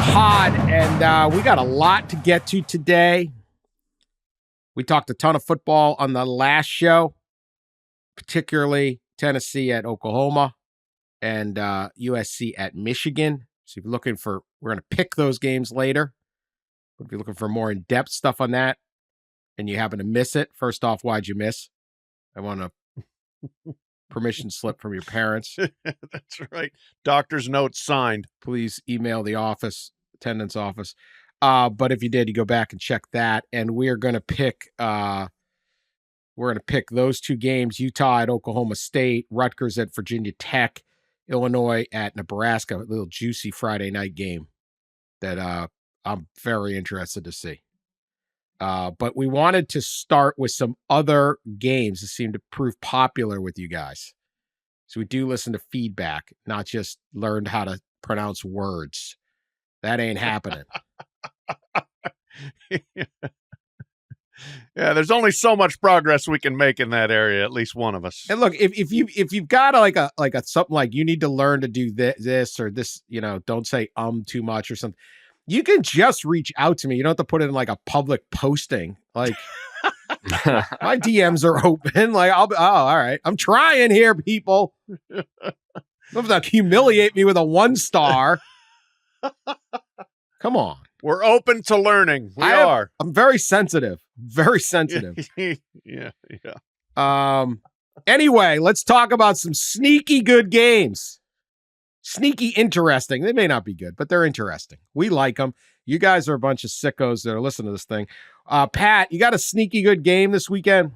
pod, and we got a lot to get to today. We talked a ton of football on the last show, particularly Tennessee at Oklahoma and USC at Michigan. So if you're looking for, we're going to pick those games later. But if you're looking for more in-depth stuff on that and you happen to miss it, first off, why'd you miss? I want a permission slip from your parents. That's right. Doctor's note signed. Please email the office, attendance office. But if you did, you go back and check that. And we're going to pick those two games: Utah at Oklahoma State, Rutgers at Virginia Tech, Illinois at Nebraska. A little juicy Friday night game that I'm very interested to see. But we wanted to start with some other games that seem to prove popular with you guys. So we do listen to feedback, not just learned how to pronounce words. That ain't happening. Yeah, there's only so much progress we can make in that area, at least one of us. And look, if you've got like a something like you need to learn to do this or this, don't say too much or something. You can just reach out to me. You don't have to put it in like a public posting. Like my DMs are open. Like all right. I'm trying here, people. Don't have to humiliate me with a 1-star. Come on. We're open to learning. We are. I'm very sensitive. Very sensitive. Yeah. Anyway, let's talk about some sneaky good games. Sneaky interesting. They may not be good, but they're interesting. We like them. You guys are a bunch of sickos that are listening to this thing. Pat, you got a sneaky good game this weekend?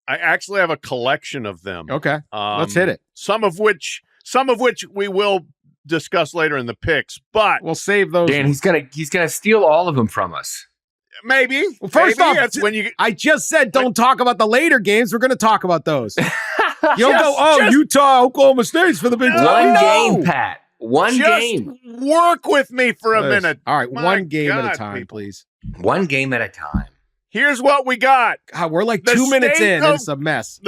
I actually have a collection of them. Okay. Let's hit it. Some of which we will discuss later in the picks, but we'll save those. Dan, he's gonna steal all of them from us. Maybe. Well, first off, that's when I just said don't talk about the later games. We're going to talk about those. You'll go, Utah, Oklahoma State's for the Big 12. One game, Pat. One game. Work with me for a minute. All right, one game God, at a time, people. please. One game at a time. Here's what we got. God, we're like 2 minutes in, and it's a mess.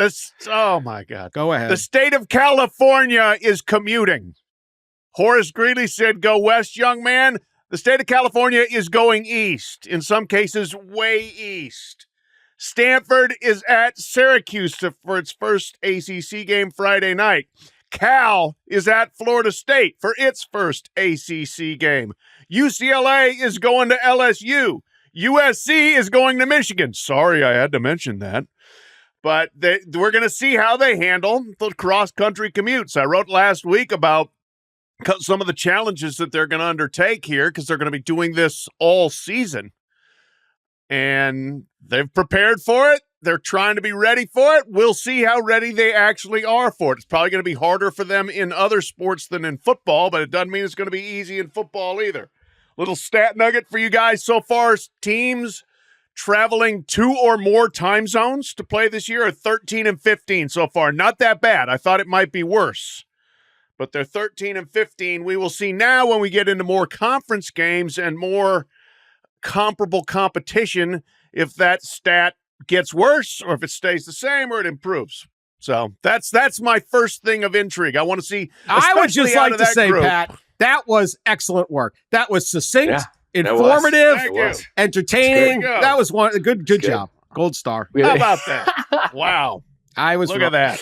Oh, my God. Go ahead. The state of California is commuting. Horace Greeley said, go west, young man. The state of California is going east, in some cases way east. Stanford is at Syracuse for its first ACC game Friday night. Cal is at Florida State for its first ACC game. UCLA is going to LSU. USC is going to Michigan. Sorry, I had to mention that. But we're going to see how they handle the cross-country commutes. I wrote last week about some of the challenges that they're going to undertake here because they're going to be doing this all season. And they've prepared for it. They're trying to be ready for it. We'll see how ready they actually are for it. It's probably going to be harder for them in other sports than in football, but it doesn't mean it's going to be easy in football either. Little stat nugget for you guys so far. Teams traveling 2 or more time zones to play this year are 13 and 15 so far. Not that bad. I thought it might be worse. But they're 13 and 15. We will see now when we get into more conference games and more comparable competition if that stat gets worse or if it stays the same or it improves. So that's my first thing of intrigue. I want to see. I would just like to say, Pat, that was excellent work. That was succinct, informative, entertaining. That was a good job. Gold star. How about that? Wow. Look at that.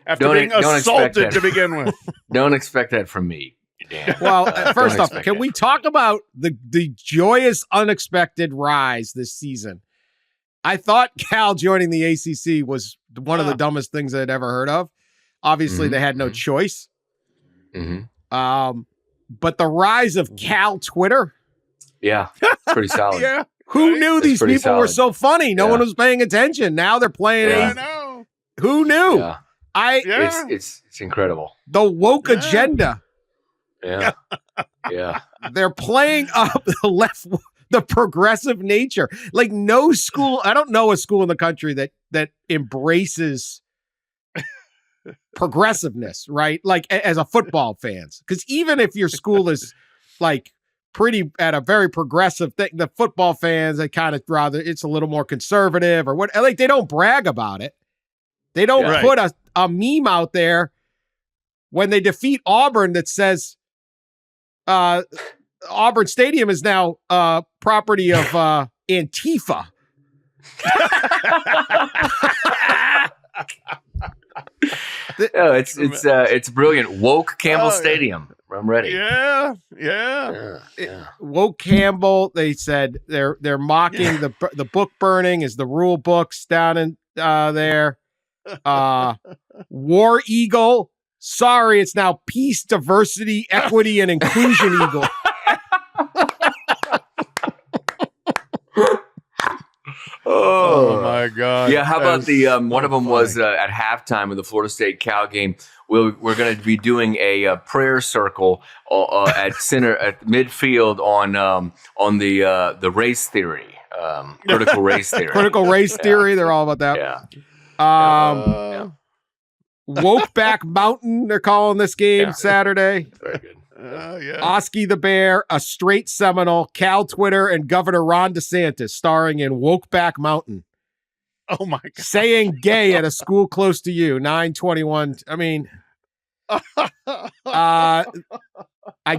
After being assaulted to begin with. Don't expect that from me, Dan. Well, first off, can we talk about the joyous, unexpected rise this season? I thought Cal joining the ACC was one of the dumbest things I'd ever heard of. Obviously, they had no choice. But the rise of Cal Twitter. Yeah, pretty solid. Yeah. Who knew these people were so funny? No one was paying attention. Now they're playing. I know. Who knew? Yeah. It's incredible. The woke agenda. Yeah. Yeah. They're playing up the progressive nature. Like no school, I don't know a school in the country that embraces progressiveness, right? Like as a football fans. Because even if your school is like pretty at a very progressive thing, the football fans, they kind of rather it's a little more conservative or what, like they don't brag about it. They don't put a meme out there when they defeat Auburn that says Auburn Stadium is now property of Antifa. It's brilliant. Woke Campbell Stadium. I'm ready. Yeah. Woke Campbell. They said they're mocking the book burning is the rule books down in there. War Eagle. Sorry, it's now Peace, Diversity, Equity, and Inclusion Eagle. Oh my God! Yeah, how about the one of them was at halftime of the Florida State Cal game. We're going to be doing a prayer circle at midfield on the race theory, critical race theory. Critical race theory. They're all about that. Yeah. Woke Back Mountain. They're calling this game Saturday. Very good. Oski the Bear, a straight Seminole, Cal Twitter, and Governor Ron DeSantis starring in Woke Back Mountain. Oh my God. Saying gay at a school close to you. 9/21. I mean, I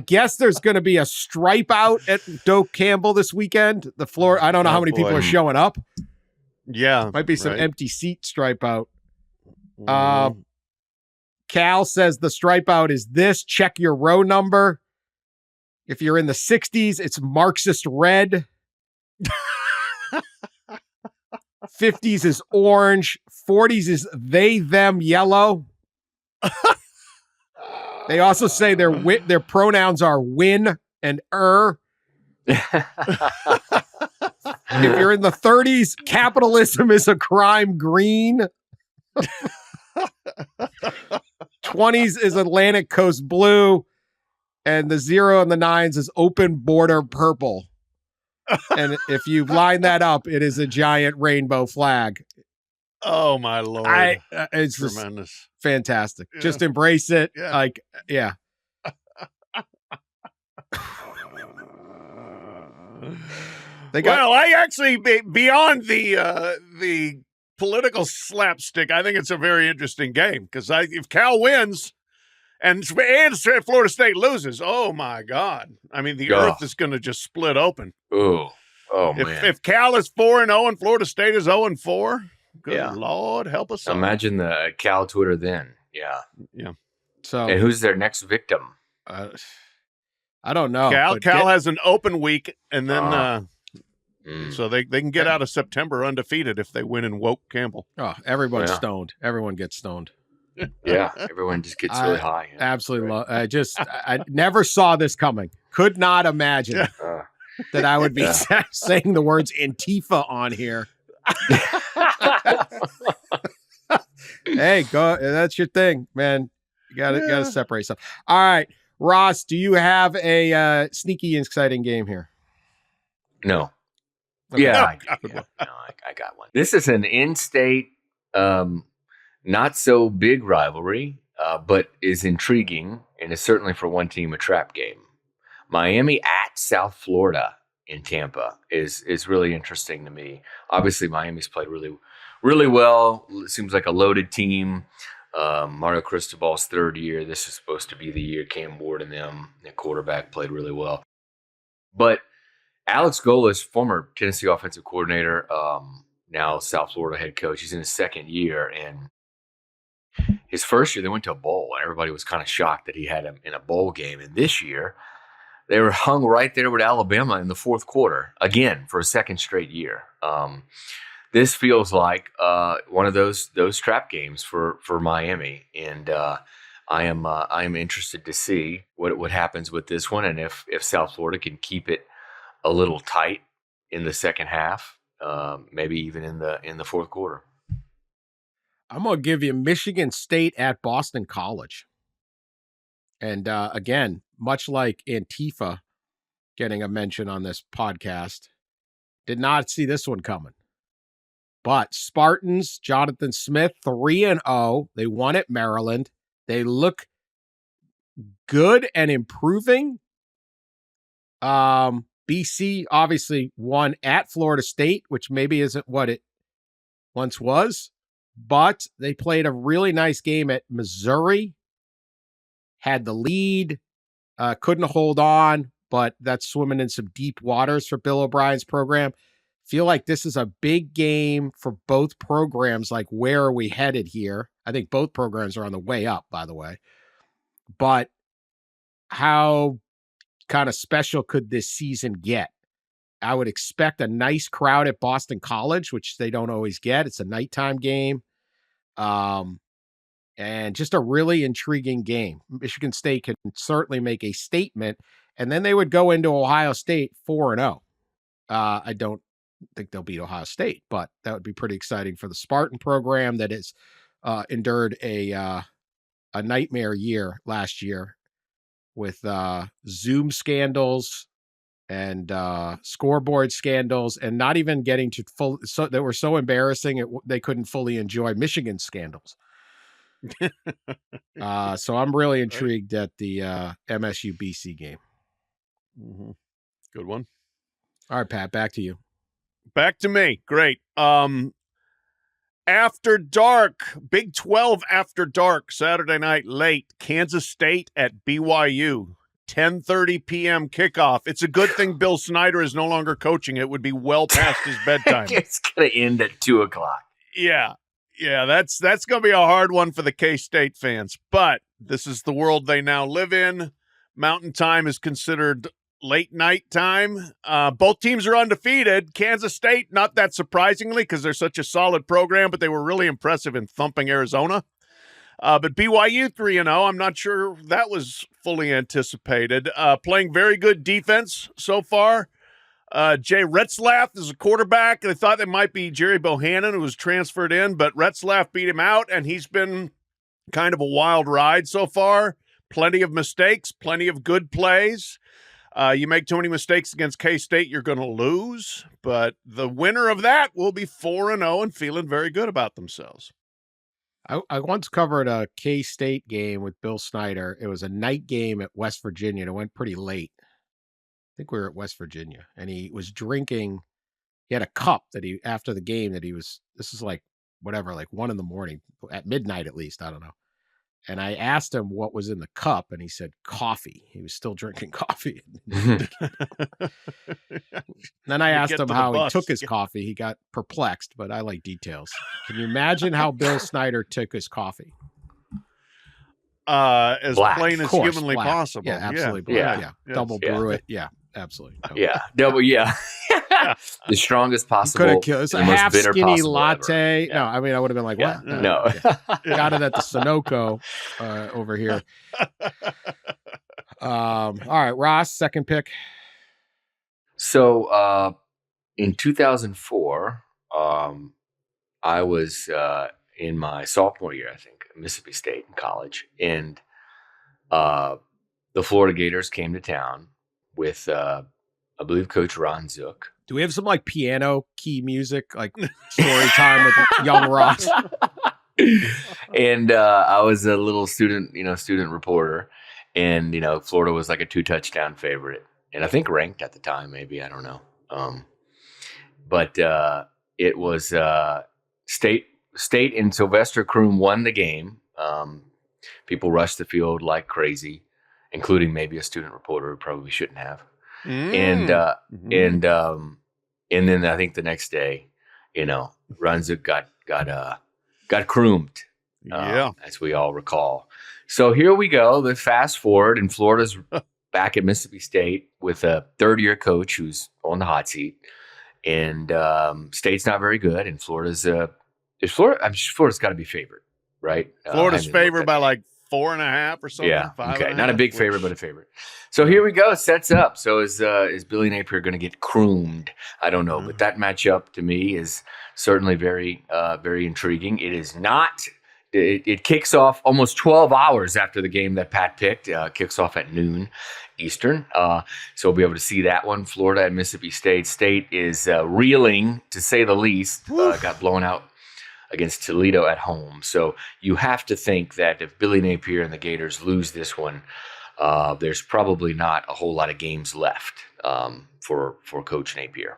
guess there's going to be a stripe out at Doak Campbell this weekend. The floor. I don't know how many people are showing up. Yeah. Might be some empty seat stripe out. Cal says the stripe out is this. Check your row number. If you're in the 60s, it's Marxist red. 50s is orange. 40s is they, them, yellow. They also say their pronouns are win and If you're in the 30s, capitalism is a crime green. 20s is Atlantic Coast blue, and the 0 and the 9s is open border purple. And if you line that up, it is a giant rainbow flag. Oh my Lord! It's tremendous, just fantastic. Yeah. Just embrace it. Yeah. I actually beyond the political slapstick, I think it's a very interesting game because if Cal wins and Florida State loses, oh my God! I mean, the earth is going to just split open. Oh man! If Cal is 4-0 and Florida State is 0-4, good Lord, help us! Imagine the Cal Twitter then. Yeah. So, and who's their next victim? I don't know. Cal has an open week, and then. So they can get out of September undefeated if they win in Woke Campbell. Oh, everyone's stoned. Everyone gets stoned. Yeah, everyone just gets really high. Absolutely. I never saw this coming. Could not imagine that I would be saying the words Antifa on here. Hey, go. That's your thing, man. You gotta separate stuff. All right, Ross, do you have a sneaky, exciting game here? No. Okay. Yeah, I got one. This is an in-state, not so big rivalry, but is intriguing and is certainly for one team a trap game. Miami at South Florida in Tampa is really interesting to me. Obviously, Miami's played really, really well. It seems like a loaded team. Mario Cristobal's third year. This is supposed to be the year Cam Ward and them, the quarterback, played really well. But Alex Golas, former Tennessee offensive coordinator, now South Florida head coach. He's in his second year, and his first year they went to a bowl, and everybody was kind of shocked that he had him in a bowl game. And this year, they were hung right there with Alabama in the fourth quarter again for a second straight year. This feels like one of those trap games for Miami, and I am interested to see what happens with this one, and if South Florida can keep it a little tight in the second half, maybe even in the fourth quarter. I'm going to give you Michigan State at Boston College. And again, much like Antifa getting a mention on this podcast, did not see this one coming. But Spartans, Jonathan Smith, 3-0. They won at Maryland. They look good and improving. BC obviously won at Florida State, which maybe isn't what it once was, but they played a really nice game at Missouri, had the lead, couldn't hold on, but that's swimming in some deep waters for Bill O'Brien's program. Feel like this is a big game for both programs. Like, where are we headed here? I think both programs are on the way up, by the way. But how kind of special could this season get? I would expect a nice crowd at Boston College, which they don't always get. It's a nighttime game. And just a really intriguing game. Michigan State can certainly make a statement, and then they would go into Ohio State 4-0. I don't think they'll beat Ohio State, but that would be pretty exciting for the Spartan program that has endured a nightmare year last year with Zoom scandals and scoreboard scandals, and not even getting to full. So they were so embarrassing they couldn't fully enjoy Michigan scandals. So I'm really intrigued at the MSU BC game. Mm-hmm. Good one. All right, Pat, back to you. Back to me. Great. After dark, Big 12 after dark, Saturday night late, Kansas State at BYU, 10:30 p.m. kickoff. It's a good thing Bill Snyder is no longer coaching. It would be well past his bedtime. It's going to end at 2 o'clock. Yeah, that's going to be a hard one for the K-State fans. But this is the world they now live in. Mountain time is considered late night time. Both teams are undefeated. Kansas State, not that surprisingly, because they're such a solid program, but they were really impressive in thumping Arizona. But BYU 3-0, I'm not sure that was fully anticipated. Playing very good defense so far. Jay Retzlaff is a quarterback. They thought it might be Jerry Bohannon, who was transferred in, but Retzlaff beat him out, and he's been kind of a wild ride so far. Plenty of mistakes, plenty of good plays. You make too many mistakes against K-State, you're going to lose. But the winner of that will be 4-0 and feeling very good about themselves. I once covered a K-State game with Bill Snyder. It was a night game at West Virginia, and it went pretty late. I think we were at West Virginia, and he was drinking. He had a cup that he, after the game, that he was, this is like whatever, like 1 a.m, at midnight at least, I don't know. And I asked him what was in the cup, and he said coffee. He was still drinking coffee. Then I asked him how he took his coffee. He got perplexed, but I like details. Can you imagine how Bill Snyder took his coffee? As Black. plain as Course, humanly black. possible. Yeah, absolutely. Black. Yeah. Yes. Double brew it. Yeah, absolutely. No. Yeah. Double, yeah. The strongest possible. Could have killed. It's a half skinny latte. Yeah. No, I mean, I would have been like, Yeah. what? No. Got it at the Sunoco over here. All right, Ross, second pick. So in 2004, I was in my sophomore year, I think, at Mississippi State in college. And the Florida Gators came to town with, I believe, Coach Ron Zook. Do we have some like piano key music, like story time with young Ross? And I was a little student reporter, and Florida was like a 2-touchdown favorite, and I think ranked at the time, maybe, I don't know. But it was State and Sylvester Croom won the game. People rushed the field like crazy, including maybe a student reporter who probably shouldn't have. And then I think the next day, Ron Zook got croomed, as we all recall. So here we go. The fast forward, and Florida's back at Mississippi State with a third-year coach who's on the hot seat, and State's not very good, and Florida's got to be favored, right? Florida's favored by like 4.5 or something. Yeah, okay, not a big favorite, but a favorite. So here we go. It sets up. So is Billy Napier going to get croomed? I don't know, but that matchup to me is certainly very, very intriguing. It is not. It kicks off almost 12 hours after the game that Pat picked. Kicks off at noon Eastern. So we'll be able to see that one. Florida and Mississippi State. State is reeling, to say the least. Got blown out against Toledo at home. So you have to think that if Billy Napier and the Gators lose this one, there's probably not a whole lot of games left for Coach Napier.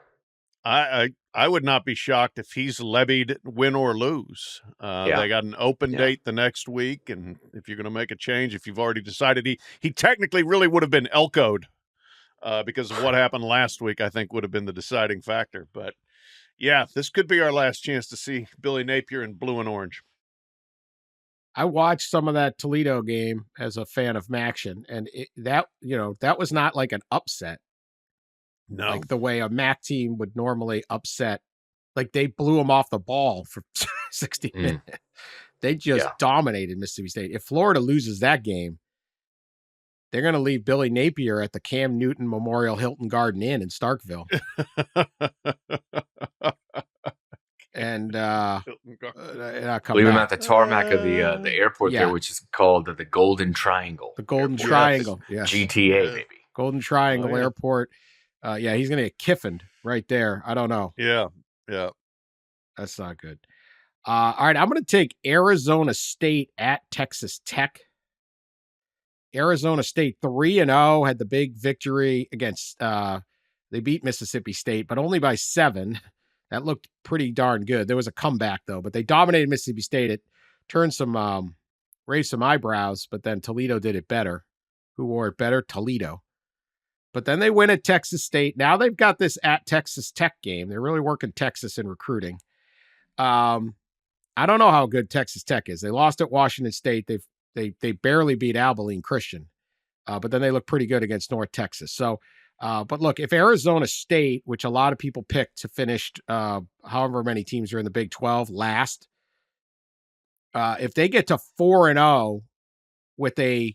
I would not be shocked if he's levied win or lose. They got an open date the next week, and if you're going to make a change, if you've already decided he technically really would have been Elcoed because of what happened last week, I think would have been the deciding factor. But yeah, this could be our last chance to see Billy Napier in blue and orange. I watched some of that Toledo game as a fan of Maction, and that was not like an upset. No. Like the way a MAC team would normally upset. Like they blew them off the ball for 60 minutes. They just dominated Mississippi State. If Florida loses that game, they're going to leave Billy Napier at the Cam Newton Memorial Hilton Garden Inn in Starkville. And leave him at the tarmac of the airport there, which is called the Golden Triangle. The Golden Triangle, yes. GTA, maybe. Golden Triangle Airport. He's going to get kiffined right there. I don't know. Yeah. That's not good. All right, I'm going to take Arizona State at Texas Tech. Arizona State 3-0, had the big victory against, they beat Mississippi State, but only by 7. That looked pretty darn good. There was a comeback, though, but they dominated Mississippi State. It turned raised some eyebrows, but then Toledo did it better. Who wore it better? Toledo. But then they win at Texas State. Now they've got this at Texas Tech game. They're really working Texas in recruiting. I don't know how good Texas Tech is. They lost at Washington State. They barely beat Abilene Christian, but then they look pretty good against North Texas. So, but look, if Arizona State, which a lot of people picked to finish, however many teams are in the Big 12 last, if they get to 4-0 with a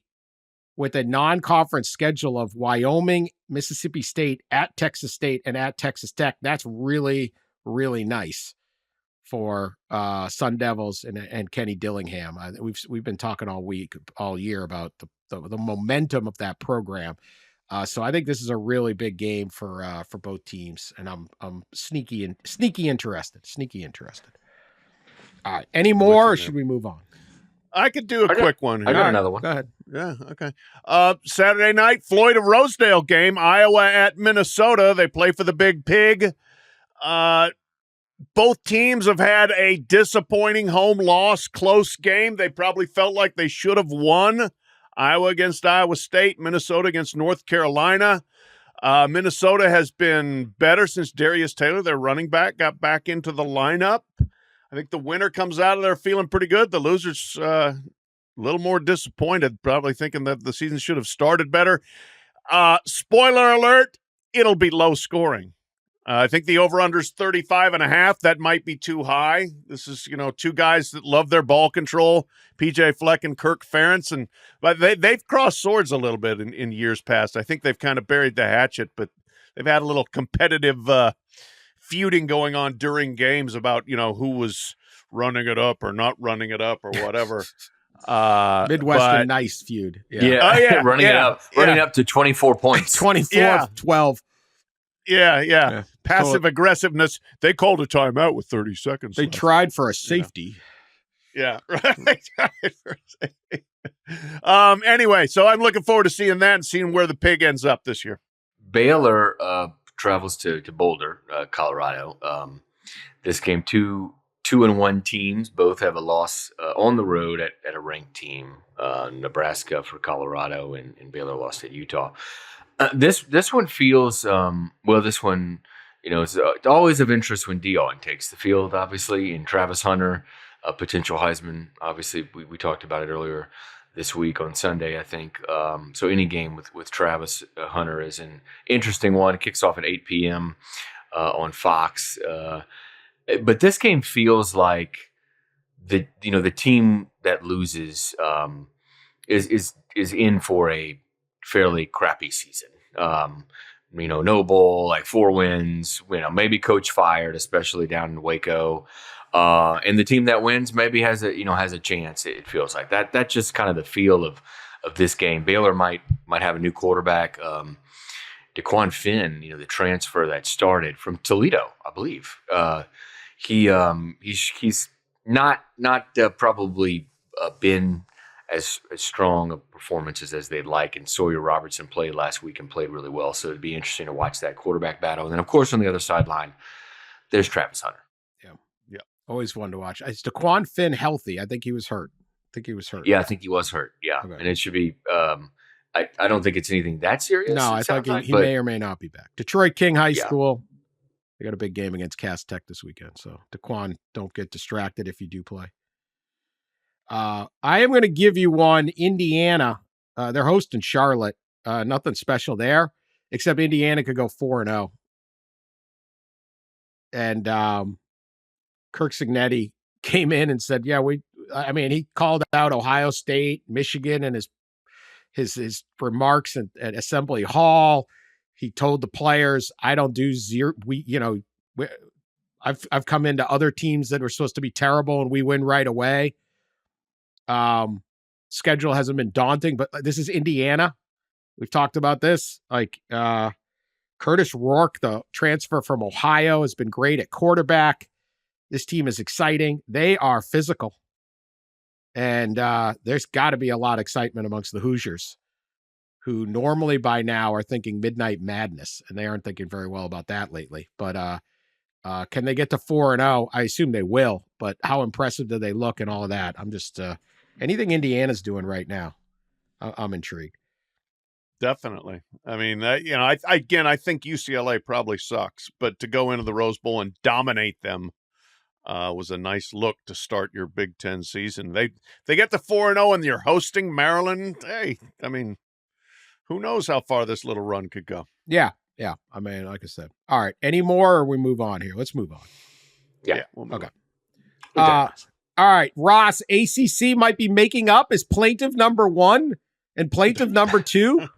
non-conference schedule of Wyoming, Mississippi State, at Texas State, and at Texas Tech, that's really, really nice for Sun Devils and Kenny Dillingham. We've been talking all year about the momentum of that program. So I think this is a really big game for both teams, and I'm sneaky interested. All right, any more, or should we move on? I could do a quick one. I got another one. Go ahead. Yeah, okay. Saturday night, Floyd of Rosedale game, Iowa at Minnesota. They play for the Big Pig. Both teams have had a disappointing home loss, close game. They probably felt like they should have won. Iowa against Iowa State, Minnesota against North Carolina. Minnesota has been better since Darius Taylor, their running back, got back into the lineup. I think the winner comes out of there feeling pretty good. The losers a little more disappointed, probably thinking that the season should have started better. Spoiler alert, it'll be low scoring. I think the over-under is 35.5. That might be too high. This is, two guys that love their ball control, PJ Fleck and Kirk Ferentz, but they've crossed swords a little bit in years past. I think they've kind of buried the hatchet, but they've had a little competitive feuding going on during games about, who was running it up or not running it up or whatever. Midwestern nice feud. Running it up to 24 points. 24-12. Yeah. Passive aggressiveness. They called a timeout with 30 seconds. They tried for a safety. Yeah, right. Anyway, so I'm looking forward to seeing that and seeing where the Pig ends up this year. Baylor travels to Boulder, Colorado. This game, 2-1 teams. Both have a loss on the road at a ranked team. Nebraska for Colorado and Baylor lost at Utah. This one feels this one, it's always of interest when Dion takes the field, obviously, and Travis Hunter, a potential Heisman. Obviously, we talked about it earlier this week on Sunday, I think. So any game with Travis Hunter is an interesting one. It kicks off at 8 p.m. On Fox. But this game feels like the team that loses is in for a fairly crappy season. No bowl, like 4 wins, maybe coach fired, especially down in Waco. And the team that wins maybe has a chance. It feels like that. That's just kind of the feel of this game. Baylor might have a new quarterback. DeQuan Finn, the transfer that started from Toledo, I believe. He's not probably been as strong of performances as they'd like. And Sawyer Robertson played last week and played really well. So it'd be interesting to watch that quarterback battle. And then, of course, on the other sideline, there's Travis Hunter. Yeah. Always fun to watch. Is DeQuan Finn healthy? I think he was hurt. Yeah, I think he was hurt. Yeah. Okay. And it should be I don't think it's anything that serious. No, I think he may or may not be back. Detroit King High School. They got a big game against Cass Tech this weekend. So, Daquan, don't get distracted if you do play. I am going to give you one. Indiana. They're hosting Charlotte. Nothing special there, except Indiana could go 4-0. And Kirk Signetti came in and said, he called out Ohio State, Michigan, and his remarks at Assembly Hall. He told the players, I don't do zero. I've come into other teams that were supposed to be terrible and we win right away. Schedule hasn't been daunting, but this is Indiana. We've talked about this. Curtis Rourke, the transfer from Ohio, has been great at quarterback. This team is exciting. They are physical. And there's got to be a lot of excitement amongst the Hoosiers, who normally by now are thinking midnight madness, and they aren't thinking very well about that lately. But can they get to 4-0? I assume they will, but how impressive do they look and all of that? I'm just anything Indiana's doing right now, I'm intrigued. Definitely. I mean, I think UCLA probably sucks, but to go into the Rose Bowl and dominate them was a nice look to start your Big Ten season. They get to 4-0 and you're hosting Maryland. Hey, I mean, who knows how far this little run could go? Yeah. I mean, like I said. All right. Any more, or we move on here? Let's move on. Yeah. We'll move on. All right. Ross, ACC might be making up as plaintiff number 1 and plaintiff number 2.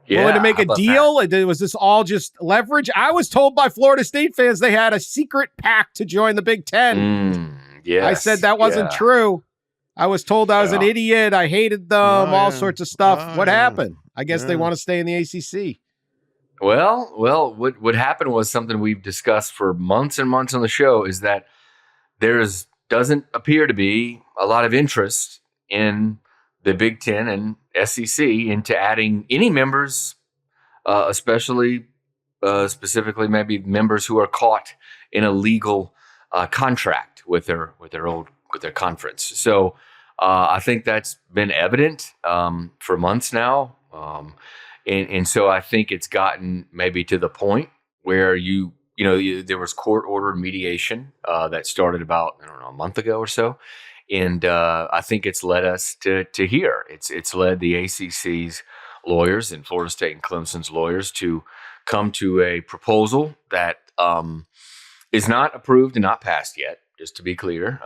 Willing to make a deal? Was this all just leverage? I was told by Florida State fans they had a secret pact to join the Big Ten. I said that wasn't true. I was told I was an idiot. I hated them, all sorts of stuff. What happened? I guess they want to stay in the ACC. Well, what happened was something we've discussed for months and months on the show, is that doesn't appear to be a lot of interest in the Big Ten and SEC into adding any members, especially maybe members who are caught in a legal contract with their conference. So I think that's been evident for months now, and so I think it's gotten maybe to the point where there was court ordered mediation that started about a month ago or so. And I think it's led us to here. It's led the ACC's lawyers and Florida State and Clemson's lawyers to come to a proposal that is not approved and not passed yet, just to be clear,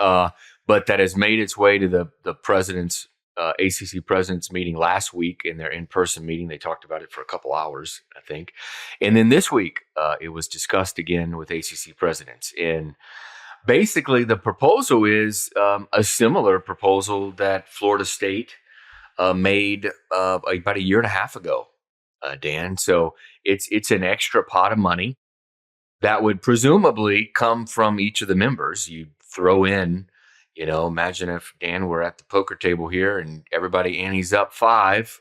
but that has made its way to the president's ACC president's meeting last week. In their in-person meeting, they talked about it for a couple hours, I think. And then this week, it was discussed again with ACC presidents. And basically, the proposal is a similar proposal that Florida State made about a year and a half ago, Dan. So it's an extra pot of money that would presumably come from each of the members. You throw in, imagine if, Dan, we're at the poker table here and everybody antes up 5,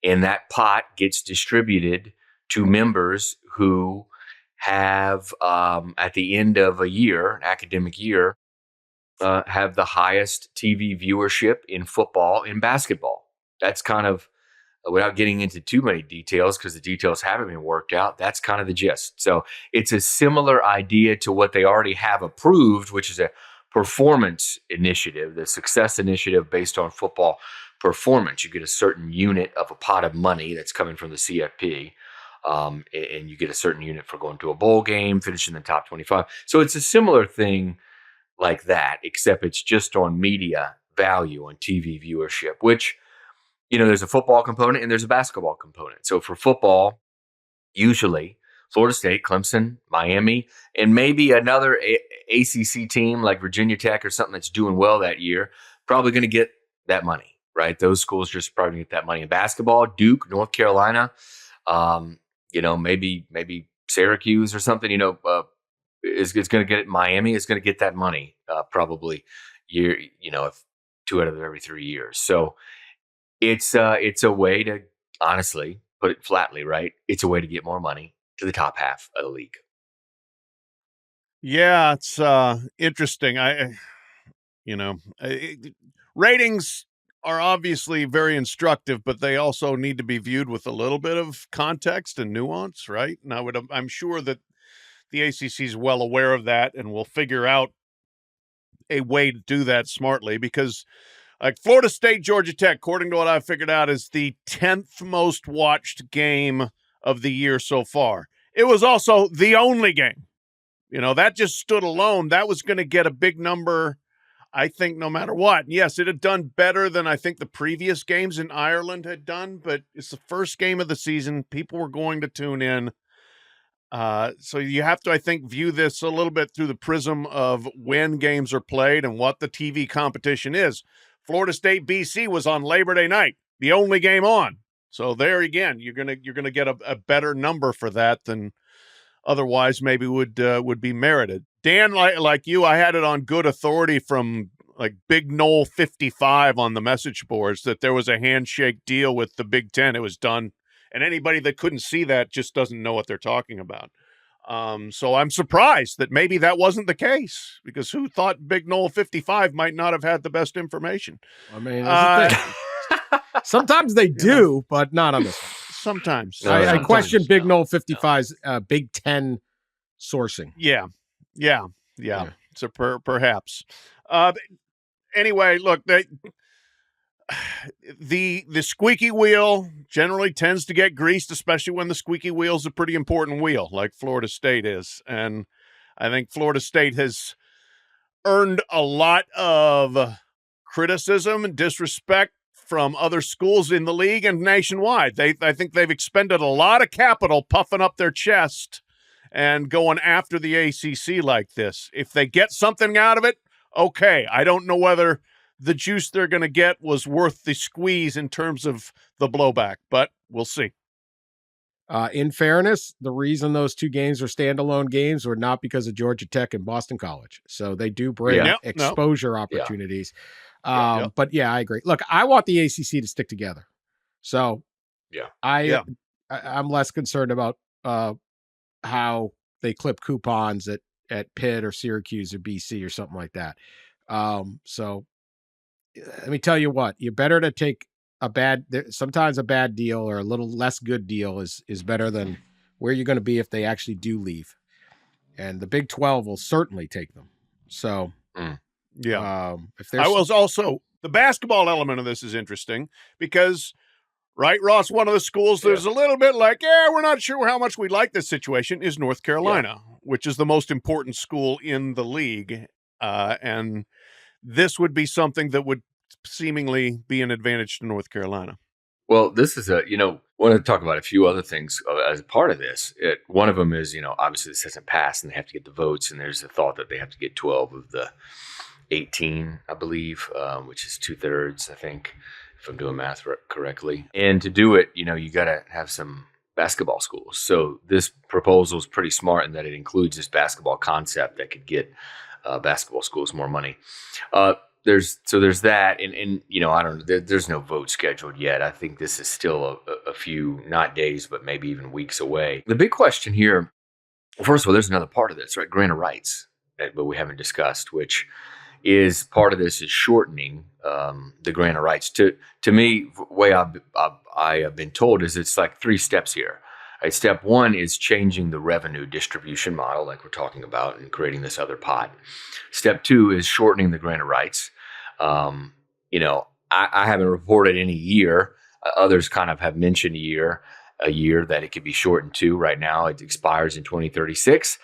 and that pot gets distributed to members who have at the end of a year, an academic year, have the highest TV viewership in football and basketball. That's kind of, without getting into too many details, because the details haven't been worked out, that's kind of the gist. So it's a similar idea to what they already have approved, which is a performance initiative, the success initiative based on football performance. You get a certain unit of a pot of money that's coming from the CFP. And you get a certain unit for going to a bowl game, finishing in the top 25. So it's a similar thing like that, except it's just on media value, on TV viewership, which, there's a football component and there's a basketball component. So for football, usually Florida State, Clemson, Miami, and maybe another ACC team like Virginia Tech or something that's doing well that year, probably going to get that money, right? Those schools just probably going to get that money. In basketball, Duke, North Carolina, maybe Syracuse or something, is going to get it. Miami is going to get that money probably if 2 out of every 3 years. So it's a way to, honestly, put it flatly, right? It's a way to get more money to the top half of the league. Yeah, it's interesting. Ratings are obviously very instructive, but they also need to be viewed with a little bit of context and nuance, right? And I'm sure that the ACC is well aware of that and will figure out a way to do that smartly, because like Florida State, Georgia Tech, according to what I've figured out, is the 10th most watched game of the year so far. It was also the only game. That just stood alone. That was going to get a big number, I think, no matter what. Yes, it had done better than I think the previous games in Ireland had done, but it's the first game of the season. People were going to tune in. So you have to, I think, view this a little bit through the prism of when games are played and what the TV competition is. Florida State BC was on Labor Day night, the only game on. So there again, you're gonna get a better number for that than otherwise maybe would be merited. Dan, like you, I had it on good authority from like Big Noel 55 on the message boards that there was a handshake deal with the Big Ten. It was done. And anybody that couldn't see that just doesn't know what they're talking about. So I'm surprised that maybe that wasn't the case, because who thought Big Noel 55 might not have had the best information? I mean, sometimes they do, but not on this one. Sometimes. I question Big Noel 55's Big Ten sourcing. Yeah. So perhaps. Anyway, look, the squeaky wheel generally tends to get greased, especially when the squeaky wheel is a pretty important wheel, like Florida State is. And I think Florida State has earned a lot of criticism and disrespect from other schools in the league and nationwide. I think they've expended a lot of capital puffing up their chest and going after the ACC like this. If they get something out of it, okay. I don't know whether the juice they're going to get was worth the squeeze in terms of the blowback, but we'll see. In fairness, the reason those two games are standalone games were not because of Georgia Tech and Boston College. So they do bring exposure opportunities. But yeah, I agree. Look, I want the ACC to stick together. So I'm less concerned about how they clip coupons at Pitt or Syracuse or BC or something like that. So let me tell you what, you're better to take sometimes a bad deal or a little less good deal is better than where you're going to be if they actually do leave. And the Big 12 will certainly take them. So, if there's, I was also, the basketball element of this is interesting because, right, Ross, one of the schools there's a little bit like, we're not sure how much we like this situation is North Carolina, which is the most important school in the league. And this would be something that would seemingly be an advantage to North Carolina. Well, this is want to talk about a few other things as a part of this. One of them is, obviously this hasn't passed and they have to get the votes. And there's the thought that they have to get 12 of the 18, I believe, which is 2/3, I think, if I'm doing math correctly. And to do it, you got to have some basketball schools. So this proposal is pretty smart in that it includes this basketball concept that could get basketball schools more money. There's that, and I don't know. There's no vote scheduled yet. I think this is still a few, not days, but maybe even weeks away. The big question here, first of all, there's another part of this, right? Grant of rights, but we haven't discussed, which is part of this is shortening the grant of rights. To me, the way I have been told is it's like 3 steps here. Right, step 1 is changing the revenue distribution model, like we're talking about, and creating this other pot. Step 2 is shortening the grant of rights. I haven't reported any year. Others kind of have mentioned a year that it could be shortened to. Right now, it expires in 2036.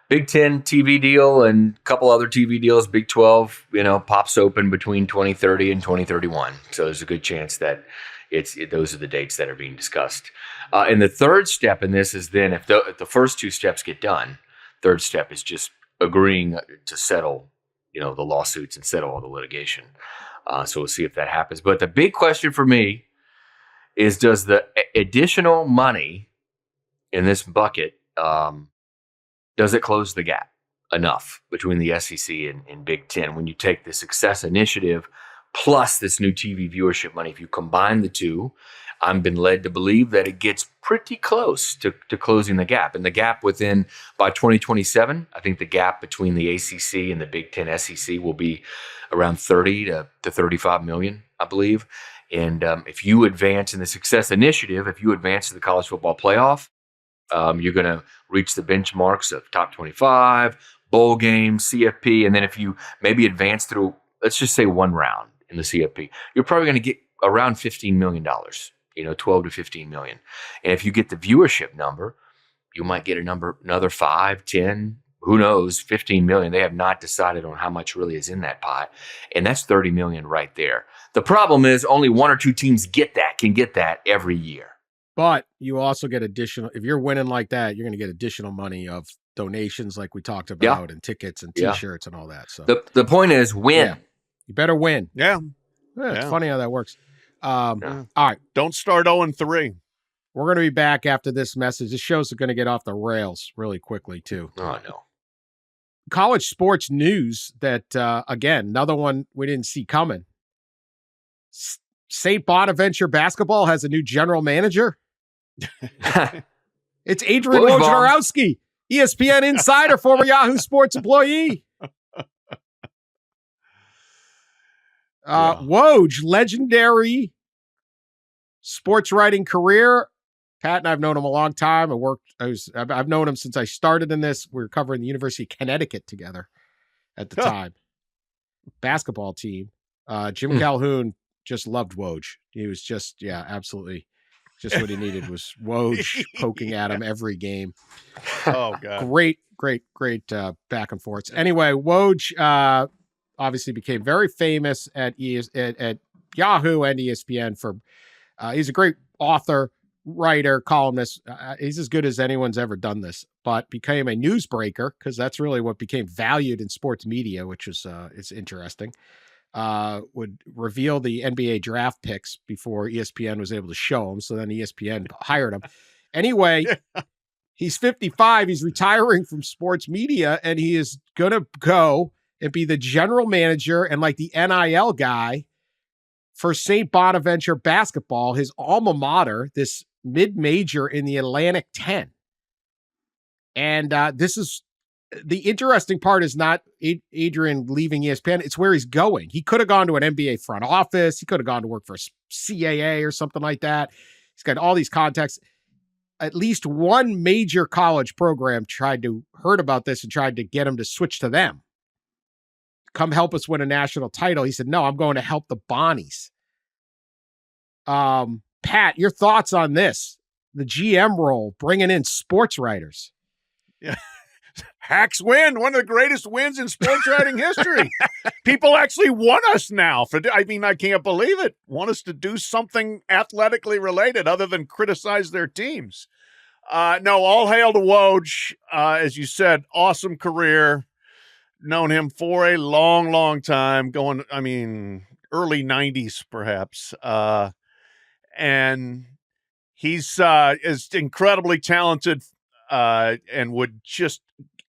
Big 10 TV deal and a couple other TV deals. Big 12, pops open between 2030 and 2031. So there's a good chance that those are the dates that are being discussed. And the third step in this is then if the first 2 steps get done, third step is just agreeing to settle, the lawsuits and settle all the litigation. So we'll see if that happens. But the big question for me is, does the additional money in this bucket, does it close the gap enough between the SEC and Big Ten? When you take the Success Initiative plus this new TV viewership money, if you combine the two, I've been led to believe that it gets pretty close to closing the gap. And the gap by 2027, I think the gap between the ACC and the Big Ten SEC will be around 30 to 35 million, I believe. And if you advance in the Success Initiative, if you advance to the college football playoff, you're going to reach the benchmarks of top 25, bowl games, CFP. And then if you maybe advance through, let's just say one round in the CFP, you're probably going to get around $15 million, 12 to 15 million. And if you get the viewership number, you might get another 5, 10, who knows, 15 million. They have not decided on how much really is in that pot. And that's 30 million right there. The problem is only one or two teams can get that every year. But you also get additional, if you're winning like that, you're going to get additional money of donations like we talked about and tickets and T-shirts and all that. So the point is win. Yeah. You better win. Yeah. It's funny how that works. All right. Don't start 0-3. We're going to be back after this message. This show's going to get off the rails really quickly, too. Oh, no. College sports news that, again, another one we didn't see coming. St. Bonaventure basketball has a new general manager. It's Adrian Wojnarowski, ESPN insider, former Yahoo Sports employee. Woj, legendary sports writing career. Pat and I've known him a long time. I've known him since I started in this. We were covering the University of Connecticut together at the time. Basketball team. Jim Calhoun just loved Woj. He was just, absolutely. Just what he needed was Woj poking at him every game. Oh, God. Great back and forths. Anyway, Woj obviously became very famous at Yahoo and ESPN for, he's a great author, writer, columnist. He's as good as anyone's ever done this, but became a newsbreaker because that's really what became valued in sports media, which is it's interesting. Would reveal the NBA draft picks before ESPN was able to show them. So then ESPN hired him. Anyway, he's 55. He's retiring from sports media, and he is going to go and be the general manager and like the NIL guy for St. Bonaventure basketball, his alma mater, this mid-major in the Atlantic 10. And this is the interesting part is not Adrian leaving ESPN. It's where he's going. He could have gone to an NBA front office. He could have gone to work for CAA or something like that. He's got all these contacts. At least one major college program heard about this and tried to get him to switch to them. Come help us win a national title. He said, no, I'm going to help the Bonnies. Pat, your thoughts on this? The GM role, bringing in sports writers. Yeah. Hacks win, one of the greatest wins in sports writing history. People actually want us now. I can't believe it. Want us to do something athletically related other than criticize their teams. No, all hail to Woj. As you said, awesome career. Known him for a long, long time, early 90s perhaps. And he's is incredibly talented and would just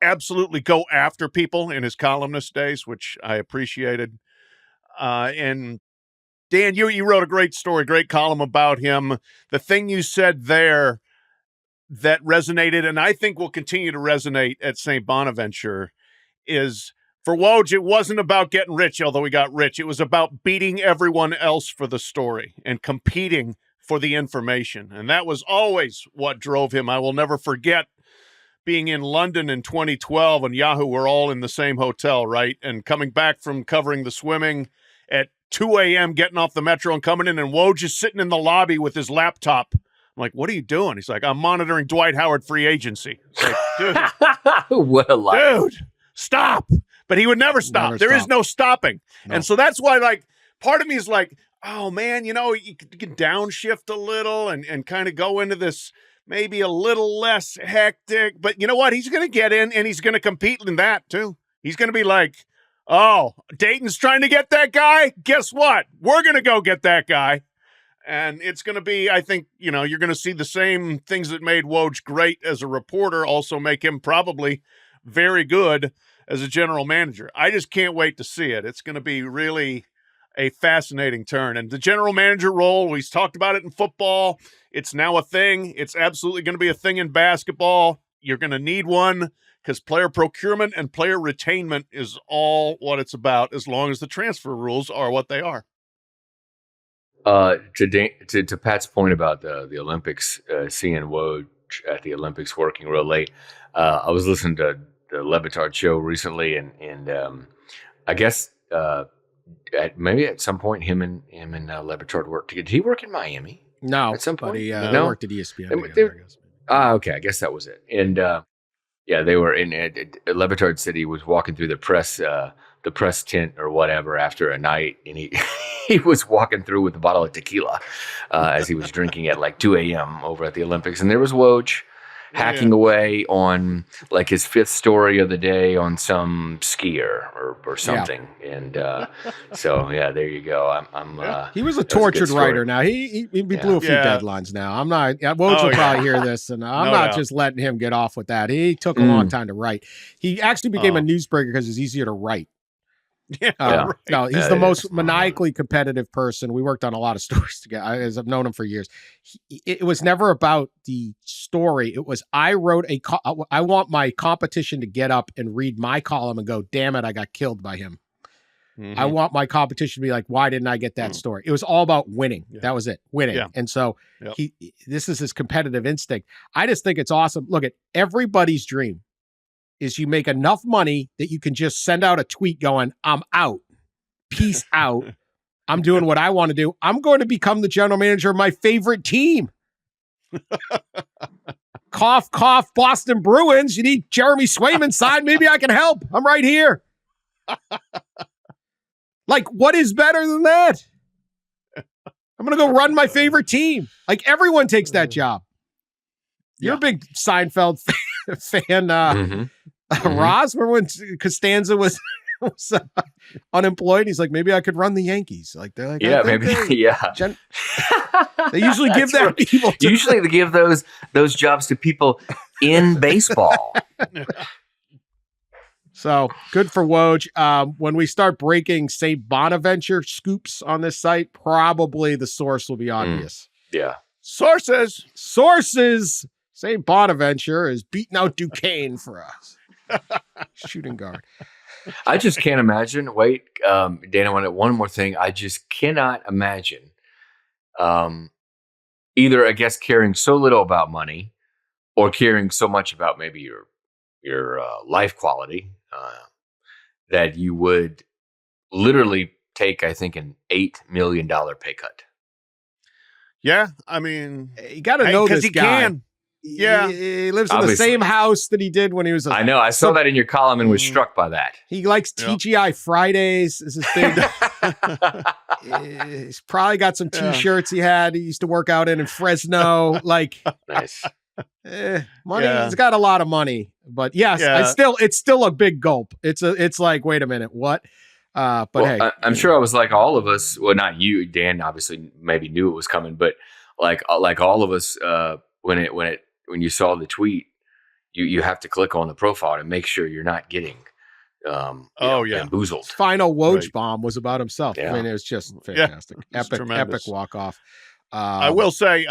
absolutely go after people in his columnist days, which I appreciated. And Dan, you wrote a great story, great column about him. The thing you said there that resonated, and I think will continue to resonate at St. Bonaventure, is for Woj, it wasn't about getting rich, although he got rich. It was about beating everyone else for the story and competing for the information. And that was always what drove him. I will never forget being in London in 2012 and Yahoo were all in the same hotel, right? And coming back from covering the swimming at 2 a.m., getting off the metro and coming in, and Woj is sitting in the lobby with his laptop. I'm like, what are you doing? He's like, I'm monitoring Dwight Howard free agency. It's like, dude. What a life. Dude, stop. But he would never stop. There is no stopping. No. And so that's why, part of me is like, oh, man, you can downshift a little and kind of go into this maybe a little less hectic. But you know what? He's going to get in, and he's going to compete in that, too. He's going to be like, oh, Dayton's trying to get that guy? Guess what? We're going to go get that guy. And it's going to be, I think, you're going to see the same things that made Woj great as a reporter also make him probably very good as a general manager. I just can't wait to see it. It's going to be really a fascinating turn. And the general manager role, we've talked about it in football. It's now a thing. It's absolutely going to be a thing in basketball. You're going to need one because player procurement and player retainment is all what it's about, as long as the transfer rules are what they are. To Pat's point about the Olympics, seeing Woj at the Olympics working real late, I was listening to the Levitard show recently, and I guess maybe at some point him and Levitard worked together. Did he work in Miami? No, at some point. But he no? worked at ESPN together, I guess. Okay, I guess that was it. And yeah, they were in. Levitard said he was walking through the press tent or whatever after a night, and he was walking through with a bottle of tequila as he was drinking at like 2 a.m. over at the Olympics, and there was Woj hacking away on like his fifth story of the day on some skier or something. And so yeah, there you go. He was a tortured writer. Now he blew a few deadlines. Now I'm not. Woj will probably hear this, and I'm not just letting him get off with that. He took a long time to write. He actually became a newsbreaker because it's easier to write. No, he's the most maniacally competitive person. We worked on a lot of stories together, as I've known him for years. It was never about the story. It was, I want my competition to get up and read my column and go, damn it, I got killed by him. Mm-hmm. I want my competition to be like, why didn't I get that story? It was all about winning. Yeah. That was it, winning. Yeah. And so this is his competitive instinct. I just think it's awesome. Look, at everybody's dream is you make enough money that you can just send out a tweet going, I'm out. Peace out. I'm doing what I want to do. I'm going to become the general manager of my favorite team. Cough, cough, Boston Bruins. You need Jeremy Swayman's side. Maybe I can help. I'm right here. Like, what is better than that? I'm going to go run my favorite team. Like, everyone takes that job. You're a big Seinfeld fan. Roz, remember when Costanza was unemployed? He's like, maybe I could run the Yankees. Like, they're like, yeah, maybe, they usually give that people. Usually they give those jobs to people in baseball. So good for Woj. When we start breaking St. Bonaventure scoops on this site, probably the source will be obvious. Yeah. Sources. St. Bonaventure is beating out Duquesne for us. Shooting guard. I just can't imagine. Wait, Dan, I want one more thing. I just cannot imagine either, I guess, caring so little about money or caring so much about maybe your life quality that you would literally take, I think, an $8 million pay cut. Yeah, I mean, you got to know this guy. Can. Yeah, he lives in the same house that he did when he was. I know. I saw that in your column and was struck by that. He likes TGI Fridays. Is his thing. He's probably got some T-shirts he had. He used to work out in Fresno. Like, nice. Money. He's got a lot of money, but yes, it's still a big gulp. It's like, wait a minute, what? But hey, I'm sure I was like all of us. Well, not you, Dan. Obviously, maybe knew it was coming, but like all of us, when you saw the tweet, you have to click on the profile to make sure you're not getting bamboozled. His final Woj bomb was about himself. Yeah. I mean, it was just fantastic. Epic walk-off. I will say,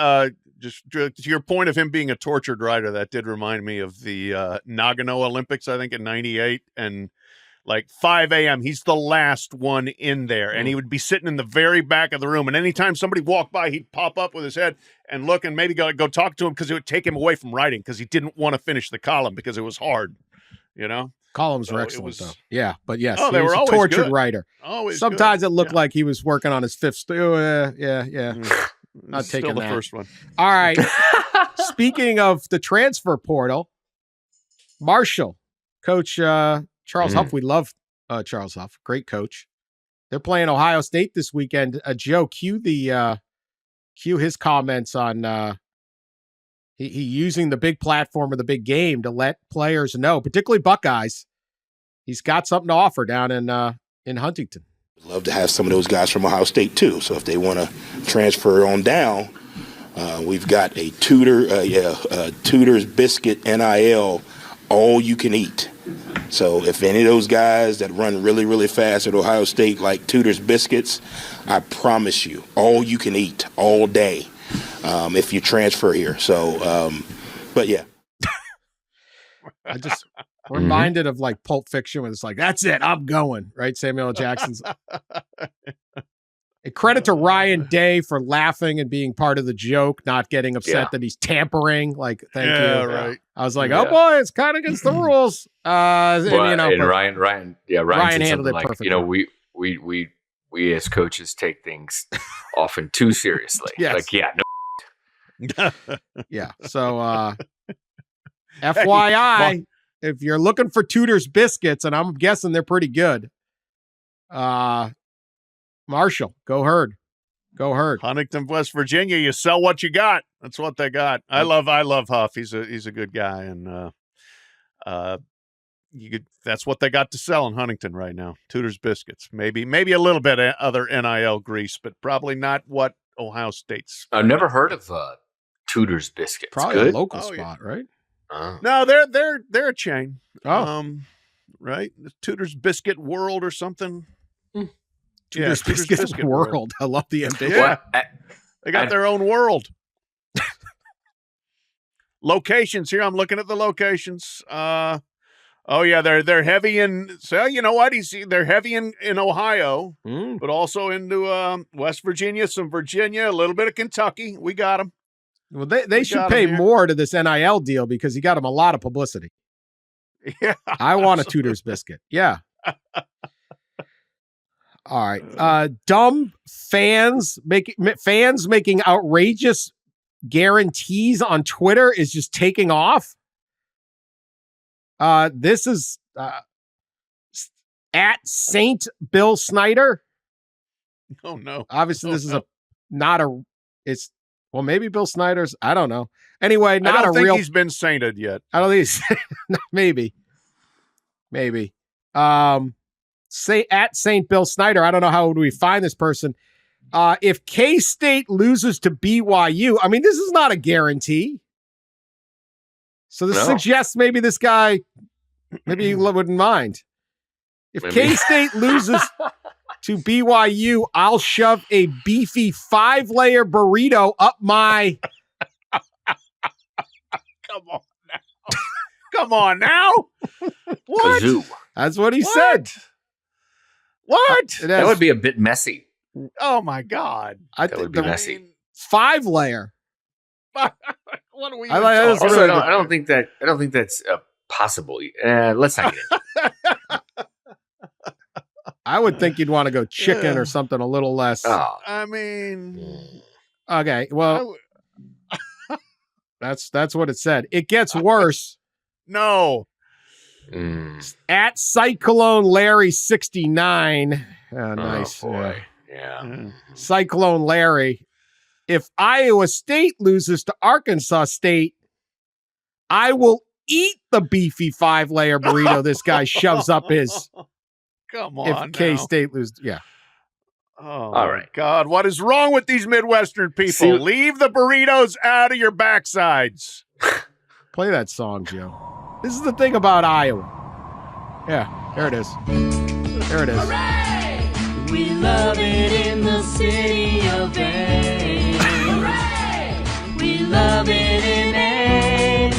just to your point of him being a tortured writer, that did remind me of the Nagano Olympics, I think, in 98. And like 5 a.m., he's the last one in there. And he would be sitting in the very back of the room. And anytime somebody walked by, he'd pop up with his head and look and maybe go talk to him because it would take him away from writing because he didn't want to finish the column because it was hard, you know? Columns were excellent, though. Yeah, but yes, they were always a tortured good. writer. Always Sometimes good. It looked like he was working on his fifth. Not taking Still the that. first one. All right. Speaking of the transfer portal, Marshall, Coach Charles Huff. We love Charles Huff. Great coach. They're playing Ohio State this weekend. Joe, cue his comments on he using the big platform of the big game to let players know, particularly Buckeyes, he's got something to offer down in Huntington. Love to have some of those guys from Ohio State too. So if they want to transfer on down, we've got a Tutor's Biscuit NIL, all you can eat. So if any of those guys that run really, really fast at Ohio State, like Tudor's Biscuits, I promise you, all you can eat all day if you transfer here. So, but yeah. I just reminded of like Pulp Fiction when it's like, that's it, I'm going, right? Samuel L. Jackson's. A credit to Ryan Day for laughing and being part of the joke, not getting upset that he's tampering. Like, thank you. Right. I was like, oh boy, it's kind of against the rules. Ryan said handled it like, perfectly. we as coaches take things often too seriously. Yes. Like, no. Yeah. So, FYI, if you're looking for Tudor's Biscuits, and I'm guessing they're pretty good, Marshall, go Herd. Huntington, West Virginia. You sell what you got. That's what they got. I love Huff. He's a good guy, and that's what they got to sell in Huntington right now. Tudor's Biscuits. Maybe a little bit of other NIL grease, but probably not what Ohio State's. I've never heard of Tudor's Biscuits. Probably Good? a local spot, right? No, they're a chain. Oh, right. Tudor's Biscuit World or something. Tudor's Biscuits World. I love the ambition. Yeah. They got their own world. Locations here. I'm looking at the locations. They're heavy in. So you know what? They're heavy in Ohio, but also into West Virginia, some Virginia, a little bit of Kentucky. We got them. Well, they should pay more to this NIL deal because he got him a lot of publicity. Yeah, I want a Tudor's Biscuit. Yeah. All right. Dumb fans making outrageous guarantees on Twitter is just taking off. This is at Saint Bill Snyder. Oh no. Obviously, this is maybe Bill Snyder's. I don't know. Anyway, not a real. He's been sainted yet. I don't think he's maybe. Say at St. Bill Snyder. I don't know how would we find this person. If K-State loses to BYU, I mean, this is not a guarantee. So this suggests maybe this guy, maybe he wouldn't mind. If K-State loses to BYU, I'll shove a beefy 5-layer burrito up my. Come on now. What? Kazoo. That's what he said. What? That would be a bit messy. Oh my God. That would be messy. 5-layer. What are we? Also, I don't think that's possible. Let's not get it. I would think you'd want to go chicken or something a little less. Oh. I mean, okay. Well, that's what it said. It gets worse. No. At Cyclone Larry 69. Nice. Oh, boy. Yeah. Cyclone Larry. If Iowa State loses to Arkansas State, I will eat the beefy 5-layer burrito this guy shoves up his. Come on. If K-State loses. Yeah. Oh, all right. God, what is wrong with these Midwestern people? Leave the burritos out of your backsides. Play that song, Joe. This is the thing about Iowa. Yeah, there it is. There it is. Hooray! We love it in the city of A. Hooray! We love it in A.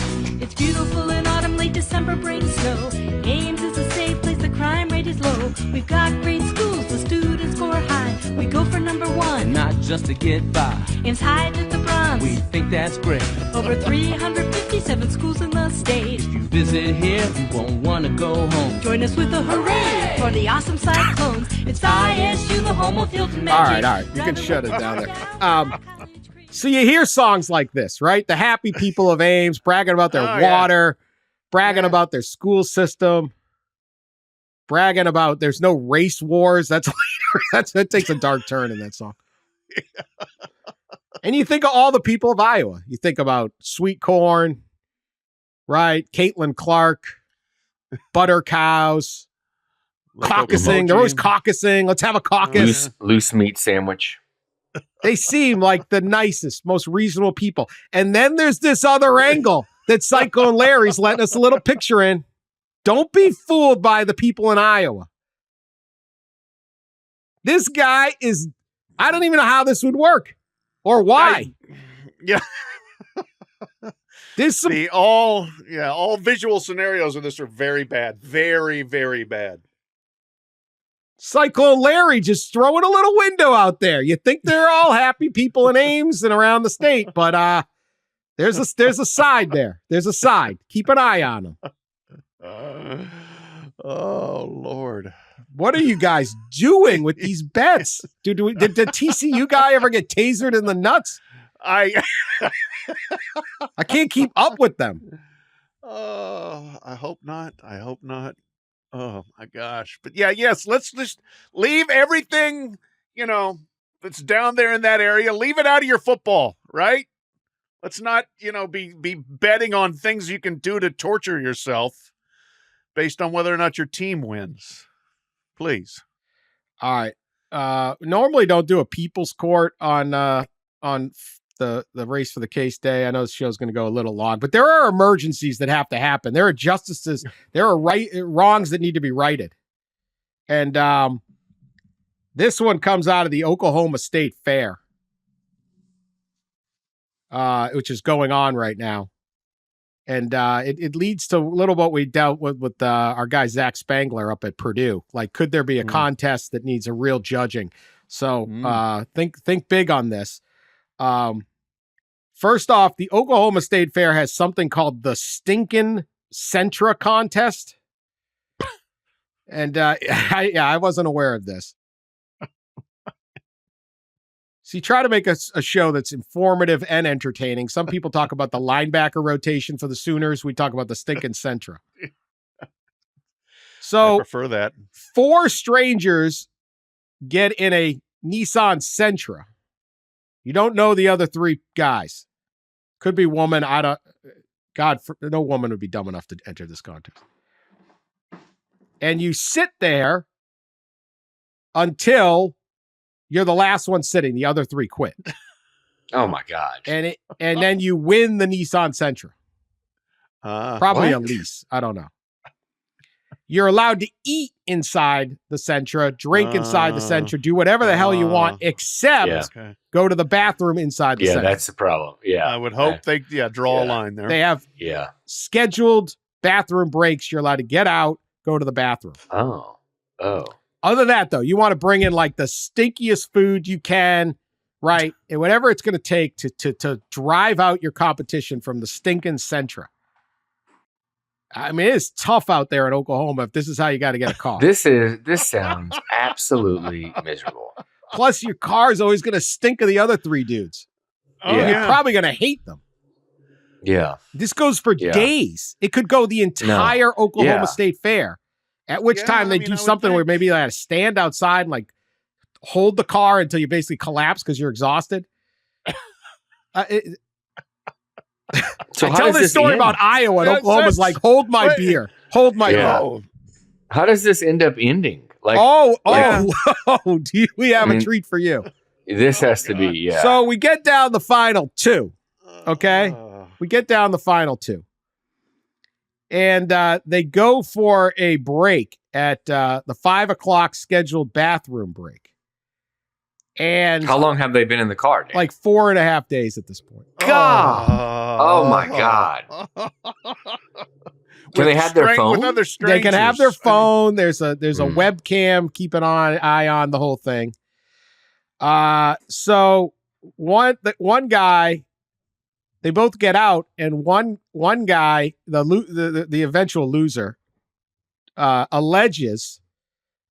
It's beautiful in autumn, late December brings snow. Ames is a safe place, the crime rate is low. We've got great schools, the students score high. We go for number one, not just to get by. Ames High to the bronze. We think that's great. Over 357 schools in the state. If you visit here, you won't want to go home. Join us with a hooray for the awesome Cyclones. It's ISU, the home of Hilton Magic. All right. You can shut it down there. So you hear songs like this, right? The happy people of Ames bragging about their water, bragging about their school system, bragging about there's no race wars. That takes a dark turn in that song. And you think of all the people of Iowa. You think about sweet corn, right? Caitlin Clark, butter cows, caucusing. They're always caucusing. Let's have a caucus. Loose meat sandwich. They seem like the nicest, most reasonable people. And then there's this other angle that Cyclone Larry's letting us a little picture in. Don't be fooled by the people in Iowa. This guy is, I don't even know how this would work or why. Yeah. There's some, all visual scenarios of this are very bad. Very, very bad. Cyclone Larry just throwing a little window out there. You think they're all happy people in Ames and around the state, but there's a side there. There's a side. Keep an eye on them. Oh, Lord. What are you guys doing with these bets? Did the TCU guy ever get tasered in the nuts? I can't keep up with them. I hope not. Oh my gosh. But yes, let's just leave everything, that's down there in that area. Leave it out of your football, right? Let's not, be betting on things you can do to torture yourself based on whether or not your team wins. Please. All right. Normally don't do a people's court on the race for the case day. I know the show's going to go a little long, but there are emergencies that have to happen. There are justices. There are wrongs that need to be righted. And this one comes out of the Oklahoma State Fair, which is going on right now. And it leads to a little what we dealt with our guy Zach Spangler up at Purdue. Like, could there be a contest that needs a real judging? So think big on this. First off, the Oklahoma State Fair has something called the Stinkin Sentra contest. And I wasn't aware of this. See, try to make a show that's informative and entertaining. Some people talk about the linebacker rotation for the Sooners. We talk about the Stinkin Sentra. So I prefer that. 4 strangers get in a Nissan Sentra. You don't know the other 3 guys. Could be woman. No woman would be dumb enough to enter this contest. And you sit there until you're the last one sitting. The other 3 quit. Oh my God. And then you win the Nissan Sentra. Probably what? a lease. I don't know. You're allowed to eat inside the Sentra, drink inside the Sentra, do whatever the hell you want, except go to the bathroom inside the Sentra. Yeah, that's the problem. Yeah. I would hope they draw a line there. They have scheduled bathroom breaks. You're allowed to get out, go to the bathroom. Oh. Other than that, though, you want to bring in like the stinkiest food you can, right? And whatever it's going to take to drive out your competition from the stinking Sentra. I mean, it's tough out there in Oklahoma if this is how you got to get a car. This sounds absolutely miserable. Plus, your car is always going to stink of the other 3 dudes. You're probably going to hate them. Yeah. This goes for days. It could go the entire Oklahoma State Fair, at which time they do something where maybe they stand outside and like hold the car until you basically collapse because you're exhausted. So I tell this story about Iowa, and Oklahoma's like, hold my beer. Hold my beer. How does this end up ending? Like, we have a treat for you. This has to be, So we get down the final 2, okay? We get down the final 2. And they go for a break at the 5 o'clock scheduled bathroom break. And how long have they been in the car, Dave? Like 4.5 days at this point. God. Oh my God. Can they have their phone? With other strangers. They can have their phone. There's a webcam. Keep an eye on the whole thing. So one guy, they both get out, and one guy, the eventual loser, alleges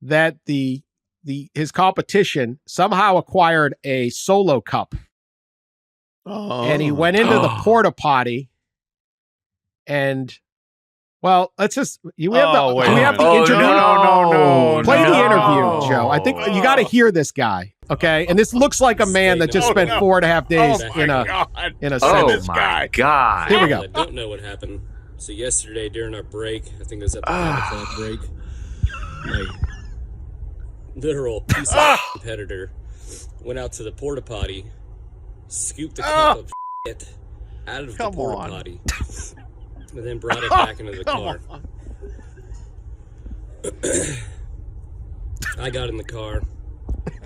that his competition somehow acquired a solo cup. And he went into the porta potty and, well, let's just, we have the interview. No. Play the interview, Joe. I think you got to hear this guy. Okay. And this looks like a man that just spent 4.5 days in a Oh my God. Here we go. I don't know what happened. So yesterday during our break, I think it was at the 5 o'clock break, my literal piece of competitor went out to the porta potty, scooped the cup of shit out of the porta potty, and then brought it back into the car. I got in the car.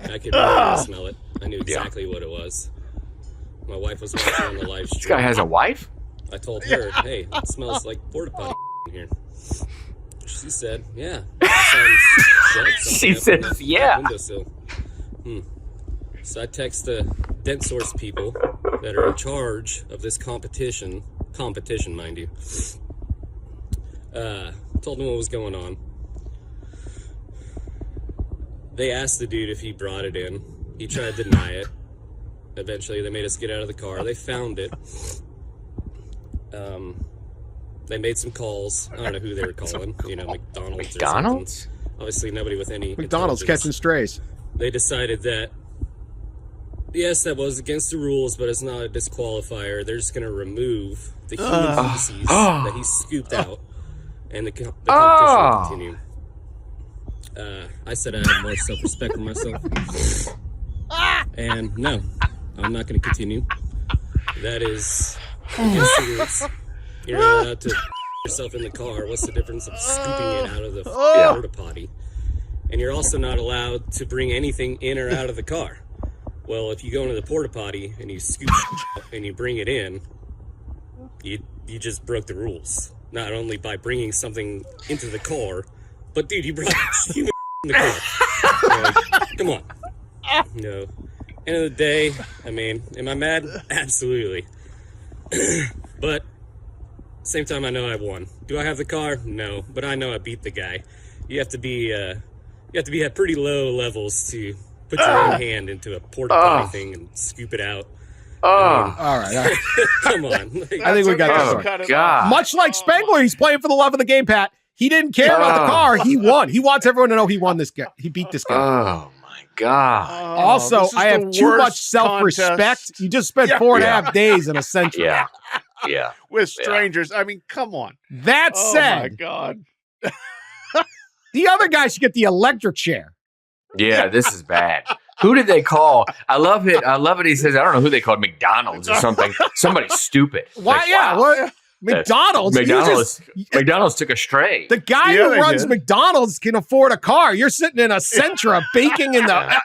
I could really smell it. I knew exactly what it was. My wife was watching on the live stream. This guy has a wife? I told her, hey, it smells like porta potty in here. She said, yeah. She says, yeah. Windowsill. So I text the Dent Source people that are in charge of this competition, mind you. Told them what was going on. They asked the dude if he brought it in. He tried to deny it. Eventually, they made us get out of the car. They found it. They made some calls. I don't know who they were calling. You know, McDonald's. McDonald's? Obviously, nobody with any McDonald's catching strays. They decided that, yes, that was against the rules, but it's not a disqualifier. They're just going to remove the human feces that he scooped out, and the competition will continue. I said I had more self-respect for myself. And no, I'm not going to continue. That is against the rules. You're not allowed to yourself in the car. What's the difference of scooping it out of the porta potty? And you're also not allowed to bring anything in or out of the car. Well, if you go into the porta potty and you scoop and you bring it in, you just broke the rules. Not only by bringing something into the car, but dude, you brought human in the car. Like, come on. No. End of the day, I mean, am I mad? Absolutely. But same time, I know I won. Do I have the car? No, but I know I beat the guy. You have to be at pretty low levels to put your own hand into a porta potty thing and scoop it out. All right. Come on. I think we got that. God. Much like Spengler, he's playing for the love of the game, Pat. He didn't care about the car. He won. He wants everyone to know he won this guy. He beat this guy. Oh, my God. Also, I have too much self-respect. Contest. You just spent 4.5 days in a Sentra. Yeah. With strangers. I mean, come on. That Oh, said, my God. the other guy should get the electric chair. Yeah, this is bad. Who did they call? I love it. He says, I don't know who they called, McDonald's or something. Somebody stupid. Why? Like, Yeah. wow. Well, McDonald's. McDonald's took a stray. The guy Yeah, who they runs did. McDonald's can afford a car. You're sitting in a Sentra baking in the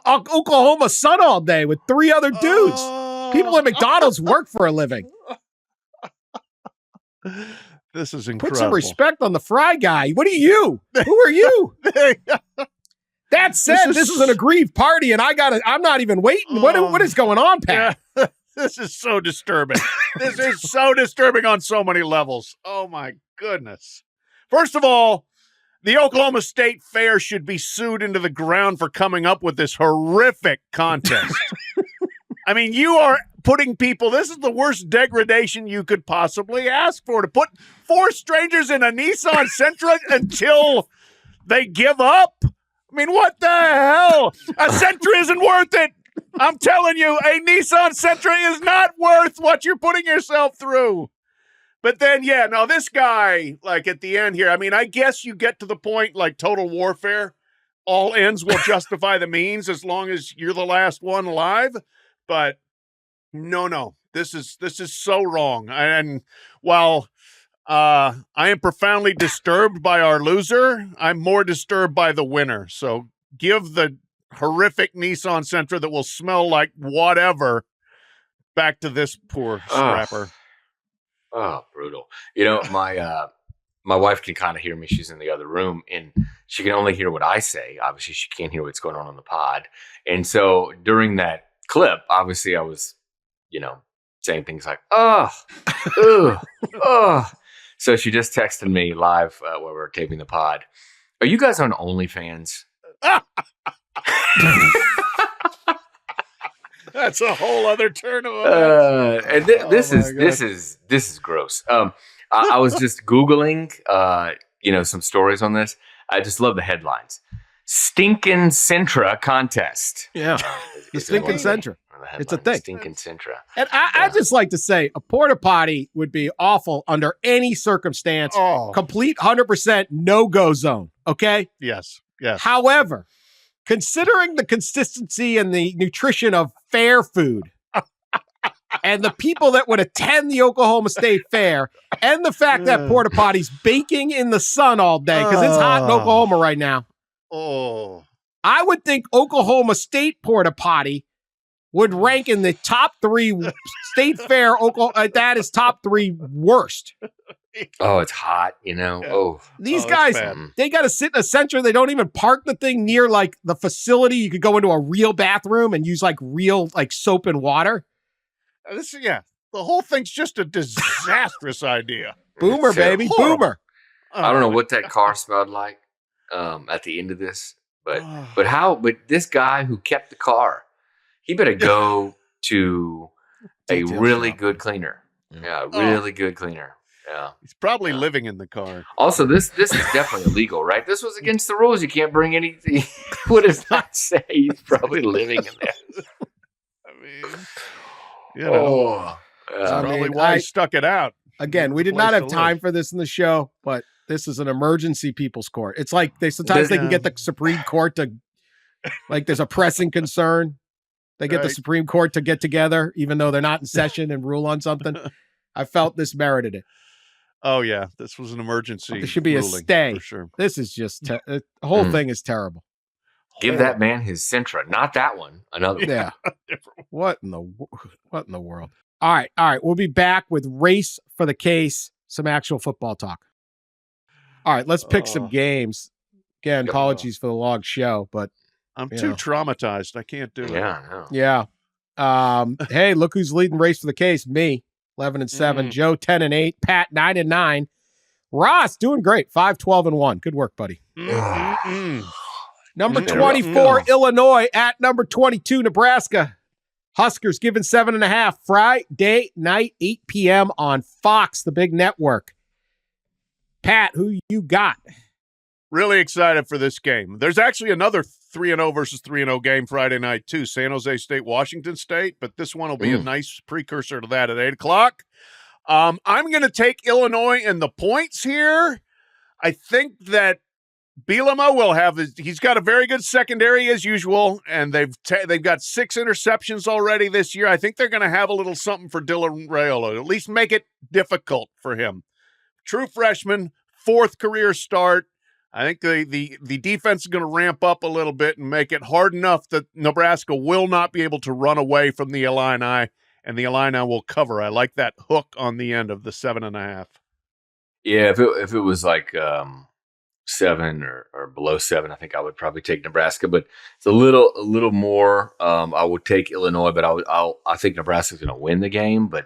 Oklahoma sun all day with 3 other dudes. People at McDonald's work for a living. This is Put incredible. some respect on the fry guy. What are you? Who are you? That said, this is an aggrieved party, and I'm not even waiting. What is going on, Pat? Yeah. This is so disturbing. This is so disturbing on so many levels. Oh, my goodness. First of all, the Oklahoma State Fair should be sued into the ground for coming up with this horrific contest. I mean, you are putting people, this is the worst degradation you could possibly ask for, to put 4 strangers in a Nissan Sentra until they give up. I mean, what the hell? A Sentra isn't worth it. I'm telling you, a Nissan Sentra is not worth what you're putting yourself through. But then, yeah, no, this guy, like at the end here, I mean, I guess you get to the point like Total Warfare. All ends will justify the means as long as you're the last one alive. But no, this is so wrong. And while I am profoundly disturbed by our loser, I'm more disturbed by the winner. So give the horrific Nissan Sentra that will smell like whatever back to this poor scrapper. Oh, brutal. You know, my wife can kind of hear me. She's in the other room, and she can only hear what I say. Obviously, she can't hear what's going on the pod. And so during that clip, obviously, I was, saying things like, So she just texted me live while we were taping the pod. Are you guys on OnlyFans? That's a whole other turn of events. And this is gross. I was just Googling, some stories on this. I just love the headlines. Stinkin Sentra contest. Yeah, the Stinkin Sentra. It's a thing. Stinkin Sentra. And I just like to say a porta potty would be awful under any circumstance. Oh. Complete 100% no-go zone. Okay. Yes. However, considering the consistency and the nutrition of fair food, and the people that would attend the Oklahoma State Fair, and the fact that porta potty's baking in the sun all day because it's hot in Oklahoma right now. Oh, I would think Oklahoma State porta potty would rank in the top 3 State Fair. That is top 3 worst. Oh, it's hot, you know. Yeah. Oh, These guys, they got to sit in a Sentra. They don't even park the thing near like the facility. You could go into a real bathroom and use like real like soap and water. The whole thing's just a disastrous idea. Boomer, baby, horrible. boomer. I don't know what that car smelled like at the end of this, but this guy who kept the car, he better go to a really good cleaner. Yeah, really good cleaner. Yeah. He's probably living in the car. Also, this is definitely illegal, right? This was against the rules. You can't bring anything. What does that say? He's probably living in there. I mean, you know, that's probably why he stuck it out. Again, we did not have time for this in the show, but this is an emergency people's court. It's like they can get the Supreme Court to, like, there's a pressing concern. They get the Supreme Court to get together, even though they're not in session, and rule on something. I felt this merited it. Oh, yeah. This was an emergency. There should be a stay. For sure. This is just, the whole thing is terrible. Give that man his Sentra, not that one. Another one. Yeah. What in the world? All right. We'll be back with Race for the Case, some actual football talk. All right, let's pick some games. Again, apologies for the long show, but I'm too traumatized. I can't do it. Yeah, I know. Yeah. Hey, look who's leading Race for the Case. Me, 11-7. Joe, 10-8. Pat, 9-9. Ross, doing great. 5-12-1. Good work, buddy. Number 24, Illinois at number 22, Nebraska. Huskers given 7.5 Friday night, 8 p.m. on Fox, the big network. Pat, who you got? Really excited for this game. There's actually another 3-0 versus 3-0 game Friday night, too. San Jose State, Washington State, but this one will be a nice precursor to that at 8 o'clock. I'm going to take Illinois and the points here. I think that Bielema will have he's got a very good secondary as usual, and they've got 6 interceptions already this year. I think they're going to have a little something for Dylan Raiola, at least make it difficult for him. True freshman, 4th career start. I think the defense is going to ramp up a little bit and make it hard enough that Nebraska will not be able to run away from the Illini, and the Illini will cover. I like that hook on the end of the 7.5. Yeah, if it was like 7 or below 7, I think I would probably take Nebraska, but it's a little more. I would take Illinois, but I think Nebraska's going to win the game. But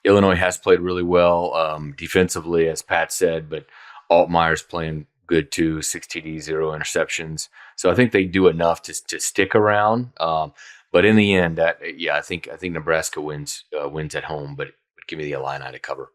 Illinois has played really well defensively, as Pat said, but Altmaier's playing good too. 6 TDs, 0 interceptions. So I think they do enough to stick around. But in the end, I think Nebraska wins at home, but give me the Illini to cover.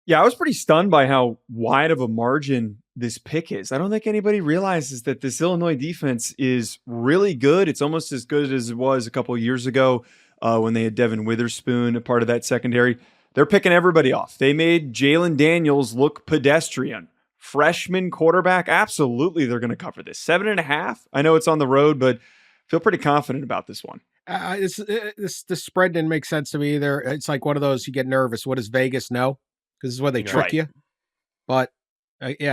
Yeah, I was pretty stunned by how wide of a margin this pick is. I don't think anybody realizes that this Illinois defense is really good. It's almost as good as it was a couple of years ago when they had Devin Witherspoon a part of that secondary. They're picking everybody off. They made Jalen Daniels look pedestrian. Freshman quarterback, absolutely they're going to cover this. 7.5. I know it's on the road, but feel pretty confident about this one. This spread didn't make sense to me either. It's like one of those you get nervous. What does Vegas know? Because this is where they trick you. But,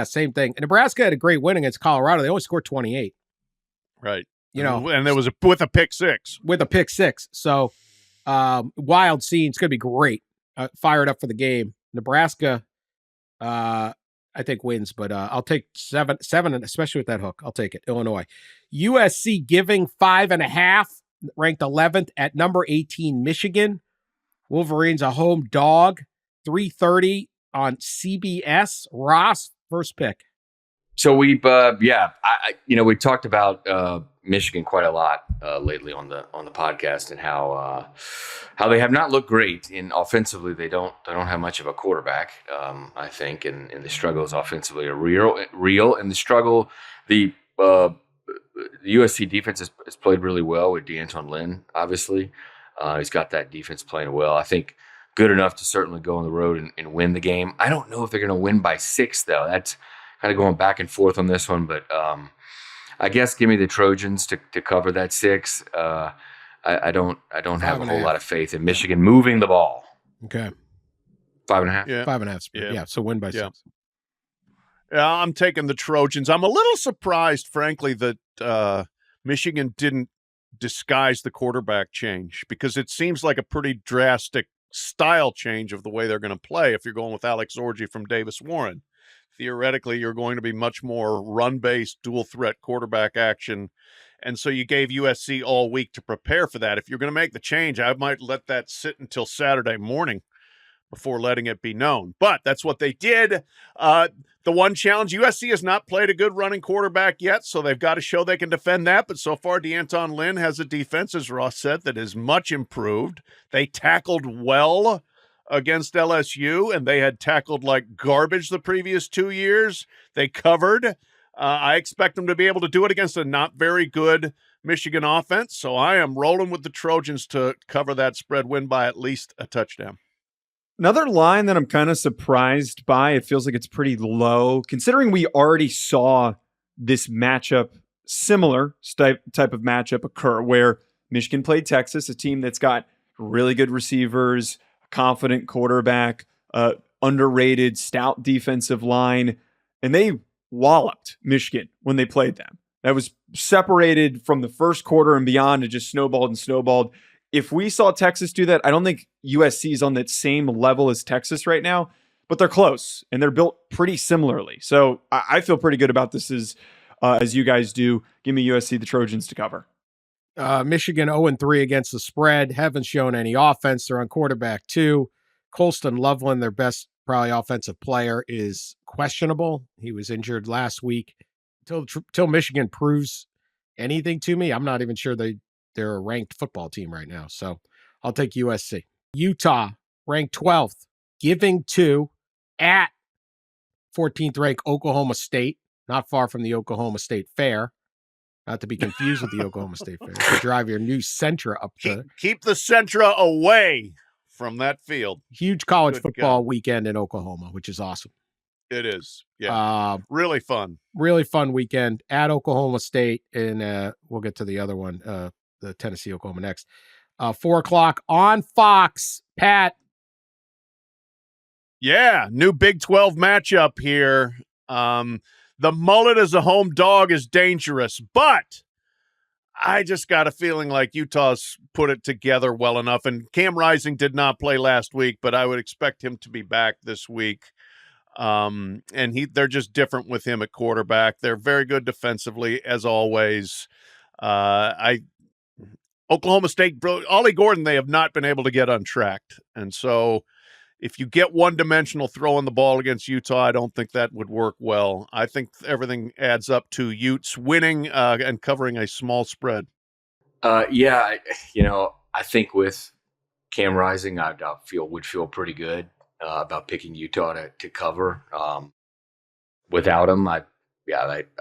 same thing. And Nebraska had a great win against Colorado. They only scored 28. Right. And there was with a pick 6. With a pick 6. So, wild scene. It's going to be great. Fired up for the game. Nebraska, I think, wins. But I'll take 7, and especially with that hook. I'll take it. Illinois. USC giving 5.5. Ranked 11th at number 18, Michigan. Wolverines a home dog. 3:30 on CBS. Ross, first pick. So we talked about Michigan quite a lot lately on the podcast, and how they have not looked great in offensively. They don't have much of a quarterback, I think, and the struggles offensively are real. And the struggle, the USC defense has played really well with DeAnton Lynn. Obviously, he's got that defense playing well. I think good enough to certainly go on the road and win the game. I don't know if they're going to win by 6, though. That's kind of going back and forth on this one, but I guess give me the Trojans to cover that 6. I don't have a whole 5.5. lot of faith in Michigan moving the ball. Okay. 5.5. Yeah. 5.5 spread. Yeah. So win by 6. Yeah, I'm taking the Trojans. I'm a little surprised, frankly, that Michigan didn't disguise the quarterback change, because it seems like a pretty drastic style change of the way they're going to play if you're going with Alex Orji from Davis Warren. Theoretically, you're going to be much more run-based, dual-threat quarterback action, and so you gave USC all week to prepare for that. If you're going to make the change, I might let that sit until Saturday morning before letting it be known. But that's what they did. The one challenge, USC has not played a good running quarterback yet, so they've got to show they can defend that. But so far, DeAnton Lynn has a defense, as Ross said, that is much improved. They tackled well against LSU, and they had tackled like garbage the previous 2 years. They covered. I expect them to be able to do it against a not very good Michigan offense. So I am rolling with the Trojans to cover that spread, win by at least a touchdown. Another line that I'm kind of surprised by, it feels like it's pretty low, considering we already saw this matchup, similar type of matchup occur, where Michigan played Texas, a team that's got really good receivers, a confident quarterback, underrated, stout defensive line, and they walloped Michigan when they played them. That was separated from the first quarter and beyond. It just snowballed and snowballed. If we saw Texas do that, I don't think USC is on that same level as Texas right now, but they're close and they're built pretty similarly. So I feel pretty good about this as you guys do. Give me USC, the Trojans, to cover. Michigan 0-3 against the spread. Haven't shown any offense. They're on quarterback 2. Colston Loveland, their best probably offensive player, is questionable. He was injured last week. Till Michigan proves anything to me, I'm not even sure they're a ranked football team right now. So I'll take USC. Utah, ranked 12th, giving to at 14th ranked Oklahoma State, not far from the Oklahoma State Fair. Not to be confused with the Oklahoma State Fair. You drive your new Sentra up to. Keep the Sentra away from that field. Huge college football weekend in Oklahoma, which is awesome. It is. Yeah. Really fun. Really fun weekend at Oklahoma State. And we'll get to the other one, the Tennessee, Oklahoma next. 4:00 on Fox. Pat. Yeah. New Big 12 matchup here. The mullet as a home dog is dangerous, but I just got a feeling like Utah's put it together well enough. And Cam Rising did not play last week, but I would expect him to be back this week. And they're just different with him at quarterback. They're very good defensively, as always. Oklahoma State, Ollie Gordon, they have not been able to get untracked. And so if you get one-dimensional throwing the ball against Utah, I don't think that would work well. I think everything adds up to Utes winning and covering a small spread. I think with Cam Rising, would feel pretty good about picking Utah to cover. Without him, I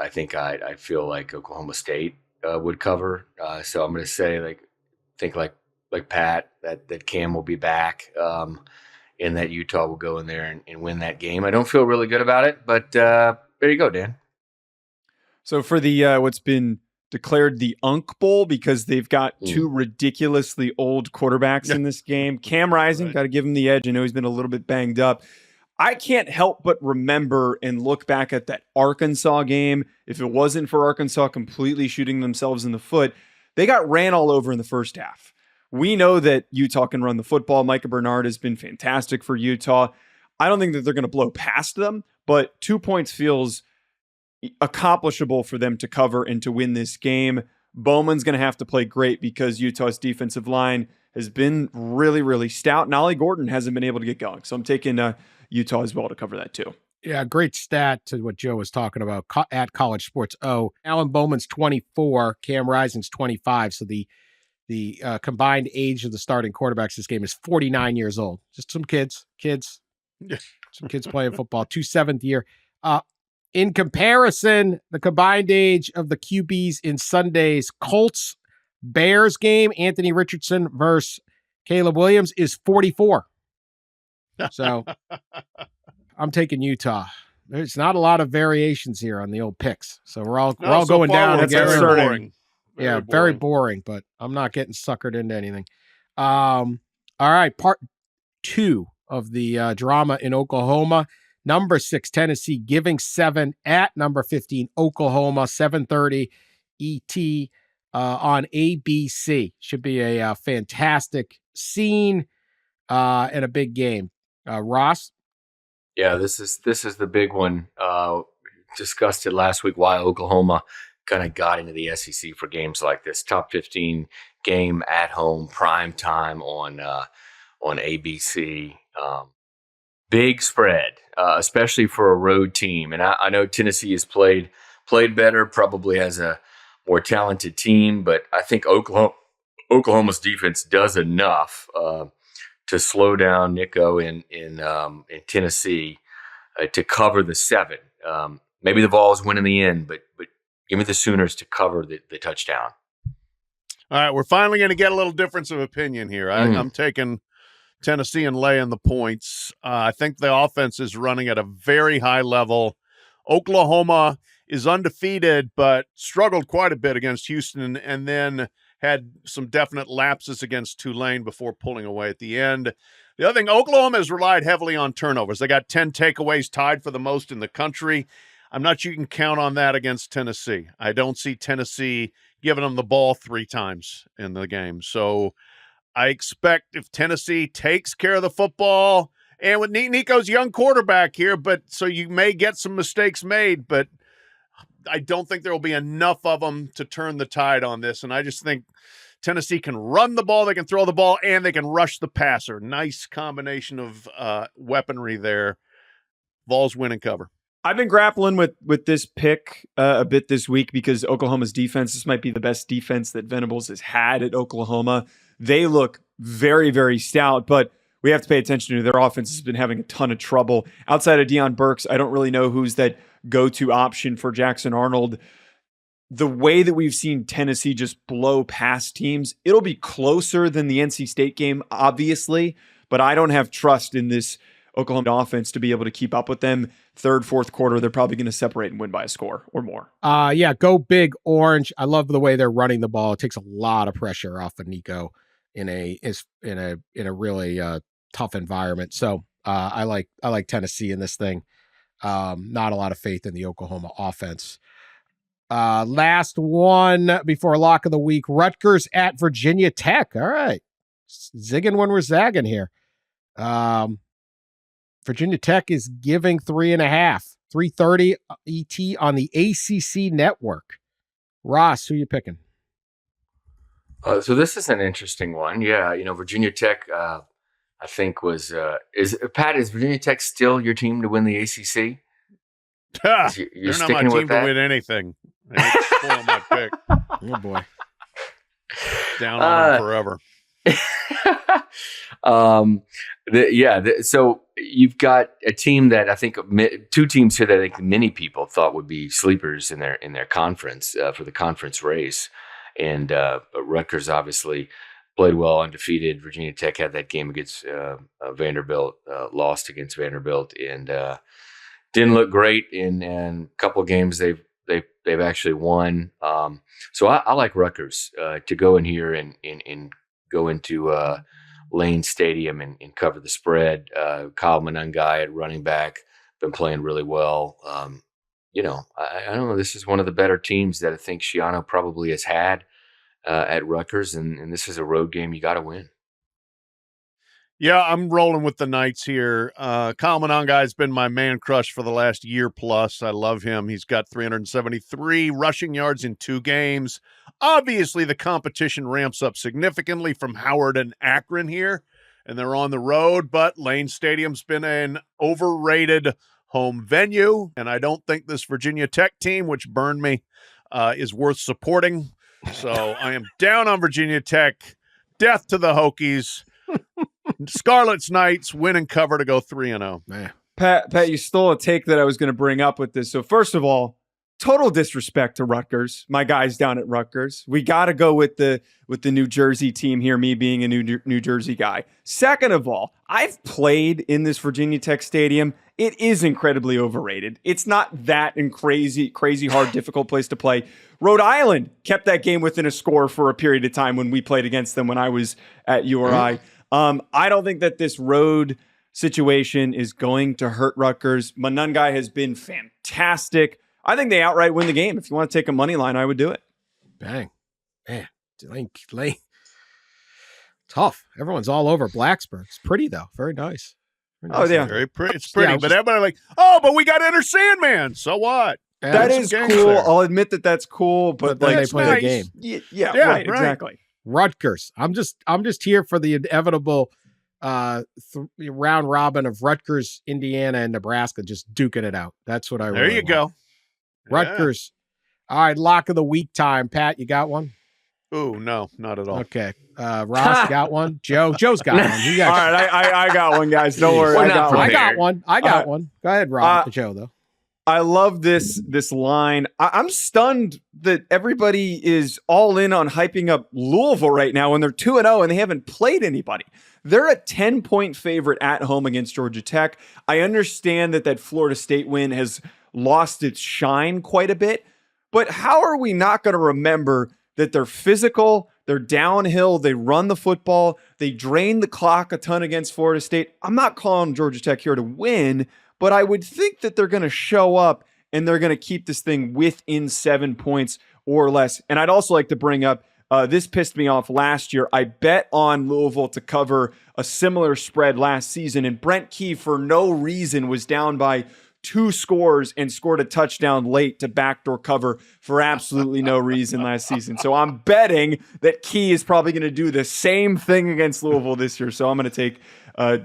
think I'd feel like Oklahoma State would cover. So I'm going to say like Pat that Cam will be back. And that Utah will go in there and win that game. I don't feel really good about it, but there you go, Dan. So for the what's been declared the Unk Bowl, because they've got two ridiculously old quarterbacks in this game, Cam Rising, got to give him the edge. I know he's been a little bit banged up. I can't help but remember and look back at that Arkansas game. If it wasn't for Arkansas completely shooting themselves in the foot, they got ran all over in the first half. We know that Utah can run the football. Micah Bernard has been fantastic for Utah. I don't think that they're going to blow past them, but 2 points feels accomplishable for them to cover and to win this game. Bowman's going to have to play great because Utah's defensive line has been really, really stout. And Ollie Gordon hasn't been able to get going. So I'm taking Utah as well to cover that too. Yeah, great stat to what Joe was talking about at College Sports. Alan Bowman's 24, Cam Rising's 25. So the combined age of the starting quarterbacks this game is 49 years old. Just some kids playing football. 7th year. In comparison, the combined age of the QBs in Sunday's Colts-Bears game, Anthony Richardson versus Caleb Williams, is 44. So I'm taking Utah. There's not a lot of variations here on the old picks. So we're all going down. That's Very boring. Very boring, but I'm not getting suckered into anything. All right, part 2 of the drama in Oklahoma. Number 6, Tennessee, giving 7 at number 15, Oklahoma, 7:30 ET on ABC. Should be a fantastic scene and a big game. Ross? Yeah, this is the big one. Discussed it last week why Oklahoma kind of got into the SEC for games like this. Top 15 game at home, prime time on ABC. Big spread, especially for a road team. And I know Tennessee has played better, probably has a more talented team, but I think Oklahoma's defense does enough to slow down Nico in Tennessee to cover the 7. Maybe the Vols win in the end, but give me the Sooners to cover the touchdown. All right, we're finally going to get a little difference of opinion here. I'm taking Tennessee and laying the points. I think the offense is running at a very high level. Oklahoma is undefeated, but struggled quite a bit against Houston and then had some definite lapses against Tulane before pulling away at the end. The other thing, Oklahoma has relied heavily on turnovers. They got 10 takeaways, tied for the most in the country. I'm not sure you can count on that against Tennessee. I don't see Tennessee giving them the ball 3 times in the game. So I expect if Tennessee takes care of the football, and with Nico's young quarterback here, but so you may get some mistakes made, but I don't think there will be enough of them to turn the tide on this. And I just think Tennessee can run the ball, they can throw the ball, and they can rush the passer. Nice combination of weaponry there. Vols win and cover. I've been grappling with this pick a bit this week because Oklahoma's defense, this might be the best defense that Venables has had at Oklahoma. They look very, very stout, but we have to pay attention to their offense has been having a ton of trouble. Outside of Deion Burks, I don't really know who's that go-to option for Jackson Arnold. The way that we've seen Tennessee just blow past teams, it'll be closer than the NC State game, obviously, but I don't have trust in this Oklahoma offense to be able to keep up with them. Third, fourth quarter, they're probably going to separate and win by a score or more. Go big orange. I love the way they're running the ball. It takes a lot of pressure off of Nico in a really tough environment. So I like Tennessee in this thing. Not a lot of faith in the Oklahoma offense. Last one before lock of the week, Rutgers at Virginia Tech. All right. Zigging when we're zagging here. Virginia Tech is giving 3.5, 3:30 ET on the ACC network. Ross, who you picking? So this is an interesting one. Yeah, Virginia Tech, I think is Virginia Tech still your team to win the ACC? You're not my team to win anything. Spoil my pick. Oh boy, down on them forever. So you've got a team that I think 2 teams here that I think many people thought would be sleepers in their conference for the conference race, and but Rutgers obviously played well, undefeated. Virginia Tech had that game against Vanderbilt, lost against Vanderbilt, and didn't look great in a couple of games they've actually won. So I like Rutgers to go in here and go into Lane Stadium and cover the spread. Kyle Monangai at running back, been playing really well. I don't know. This is one of the better teams that I think Schiano probably has had at Rutgers, and this is a road game you got to win. Yeah, I'm rolling with the Knights here. Kyle Monangai has been my man crush for the last year plus. I love him. He's got 373 rushing yards in 2 games. Obviously, the competition ramps up significantly from Howard and Akron here, and they're on the road, but Lane Stadium's been an overrated home venue, and I don't think this Virginia Tech team, which burned me, is worth supporting. So I am down on Virginia Tech. Death to the Hokies. Scarlet's Knights win and cover to go 3-0. Pat, you stole a take that I was going to bring up with this. So first of all, total disrespect to Rutgers, my guys down at Rutgers. We got to go with the New Jersey team here, me being a New Jersey guy. Second of all, I've played in this Virginia Tech stadium. It is incredibly overrated. It's not that crazy hard, difficult place to play. Rhode Island kept that game within a score for a period of time when we played against them when I was at URI. I don't think that this road situation is going to hurt Rutgers. Monungai has been fantastic. I think they outright win the game. If you want to take a money line, I would do it. Bang. Man, Lane. Tough. Everyone's all over Blacksburg. It's pretty, though. Very nice. Oh, yeah. Very pretty. It's pretty. Yeah, but everybody like, oh, but we got Enter Sandman. So what? That is cool. There. I'll admit that that's cool, but then like, they play the game. Yeah, right, exactly. Rutgers. I'm just here for the inevitable round robin of Rutgers, Indiana, and Nebraska just duking it out. That's what I really There you want. go. Rutgers. Yeah. All right, lock of the week time. Pat, you got one? Ooh, no, not at all. Okay. Ross got one. Joe's got one. You got all right, I got one, guys. Don't worry. We're I not got one. I got one. Go ahead, Rob. Joe, though. I love this line. I'm stunned that everybody is all in on hyping up Louisville right now when they're 2-0 and they haven't played anybody. They're a 10-point favorite at home against Georgia Tech. I understand that Florida State win has lost its shine quite a bit, but how are we not going to remember that they're physical, they're downhill, they run the football, they drain the clock a ton against Florida State? I'm not calling Georgia Tech here to win, but I would think that they're going to show up and they're going to keep this thing within 7 points or less. And I'd also like to bring up, this pissed me off last year. I bet on Louisville to cover a similar spread last season, and Brent Key, for no reason, was down by 2 scores and scored a touchdown late to backdoor cover for absolutely no reason last season. So I'm betting that Key is probably going to do the same thing against Louisville this year. So I'm going to take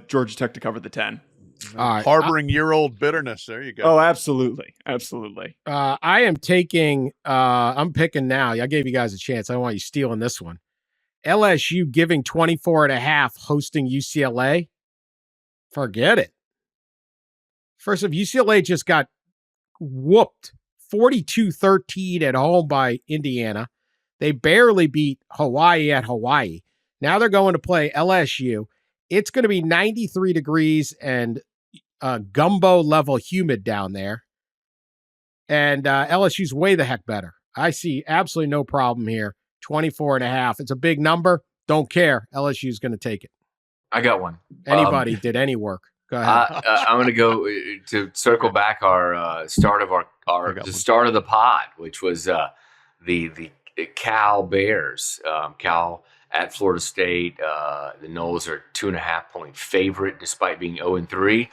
Georgia Tech to cover the 10. All right. Harboring year-old bitterness. There you go. Oh, absolutely. Absolutely. I am taking, I'm picking now. I gave you guys a chance. I don't want you stealing this one. LSU giving 24.5 hosting UCLA. Forget it. First of UCLA just got whooped 42-13 at home by Indiana. They barely beat Hawaii at Hawaii. Now they're going to play LSU. It's going to be 93 degrees and gumbo level humid down there. And LSU's way the heck better. I see absolutely no problem here. 24.5. It's a big number. Don't care. LSU's going to take it. I got one. Anybody did any work. Go ahead. I'm going to go to circle back our start of the start of the pod, which was the Cal Bears. Cal at Florida State. The Noles are 2.5-point favorite despite being 0-3.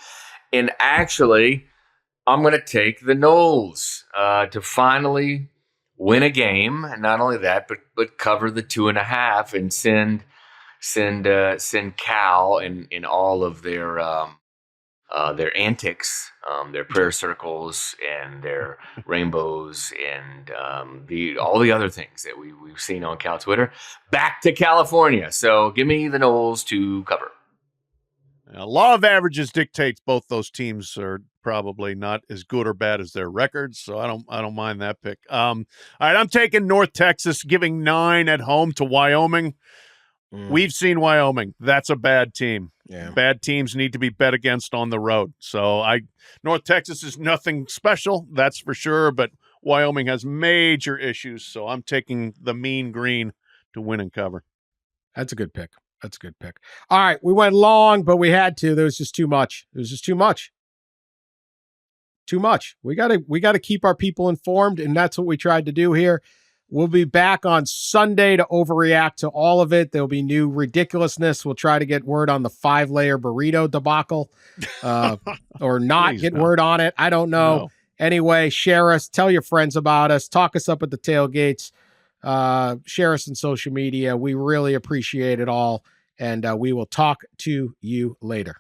And actually, I'm going to take the Noles to finally win a game. And not only that, but cover the 2.5 and send Cal in all of their antics, their prayer circles and their rainbows and all the other things that we've seen on Cal Twitter back to California. So give me the Noles to cover. Law of averages dictates both those teams are probably not as good or bad as their records, so I don't mind that pick. All right, I'm taking North Texas, giving 9 at home to Wyoming. We've seen Wyoming. That's a bad team. Yeah. Bad teams need to be bet against on the road. So North Texas is nothing special, that's for sure, but Wyoming has major issues, so I'm taking the mean green to win and cover. That's a good pick. All right, we went long, but we had to. There was just too much. It was just too much. Too much. We got to keep our people informed, and that's what we tried to do here. We'll be back on Sunday to overreact to all of it. There'll be new ridiculousness. We'll try to get word on the 5-layer burrito debacle or not. Please, get no. word on it. I don't know. No. Anyway, share us. Tell your friends about us. Talk us up at the tailgates. Share us in social media. We really appreciate it all. And we will talk to you later.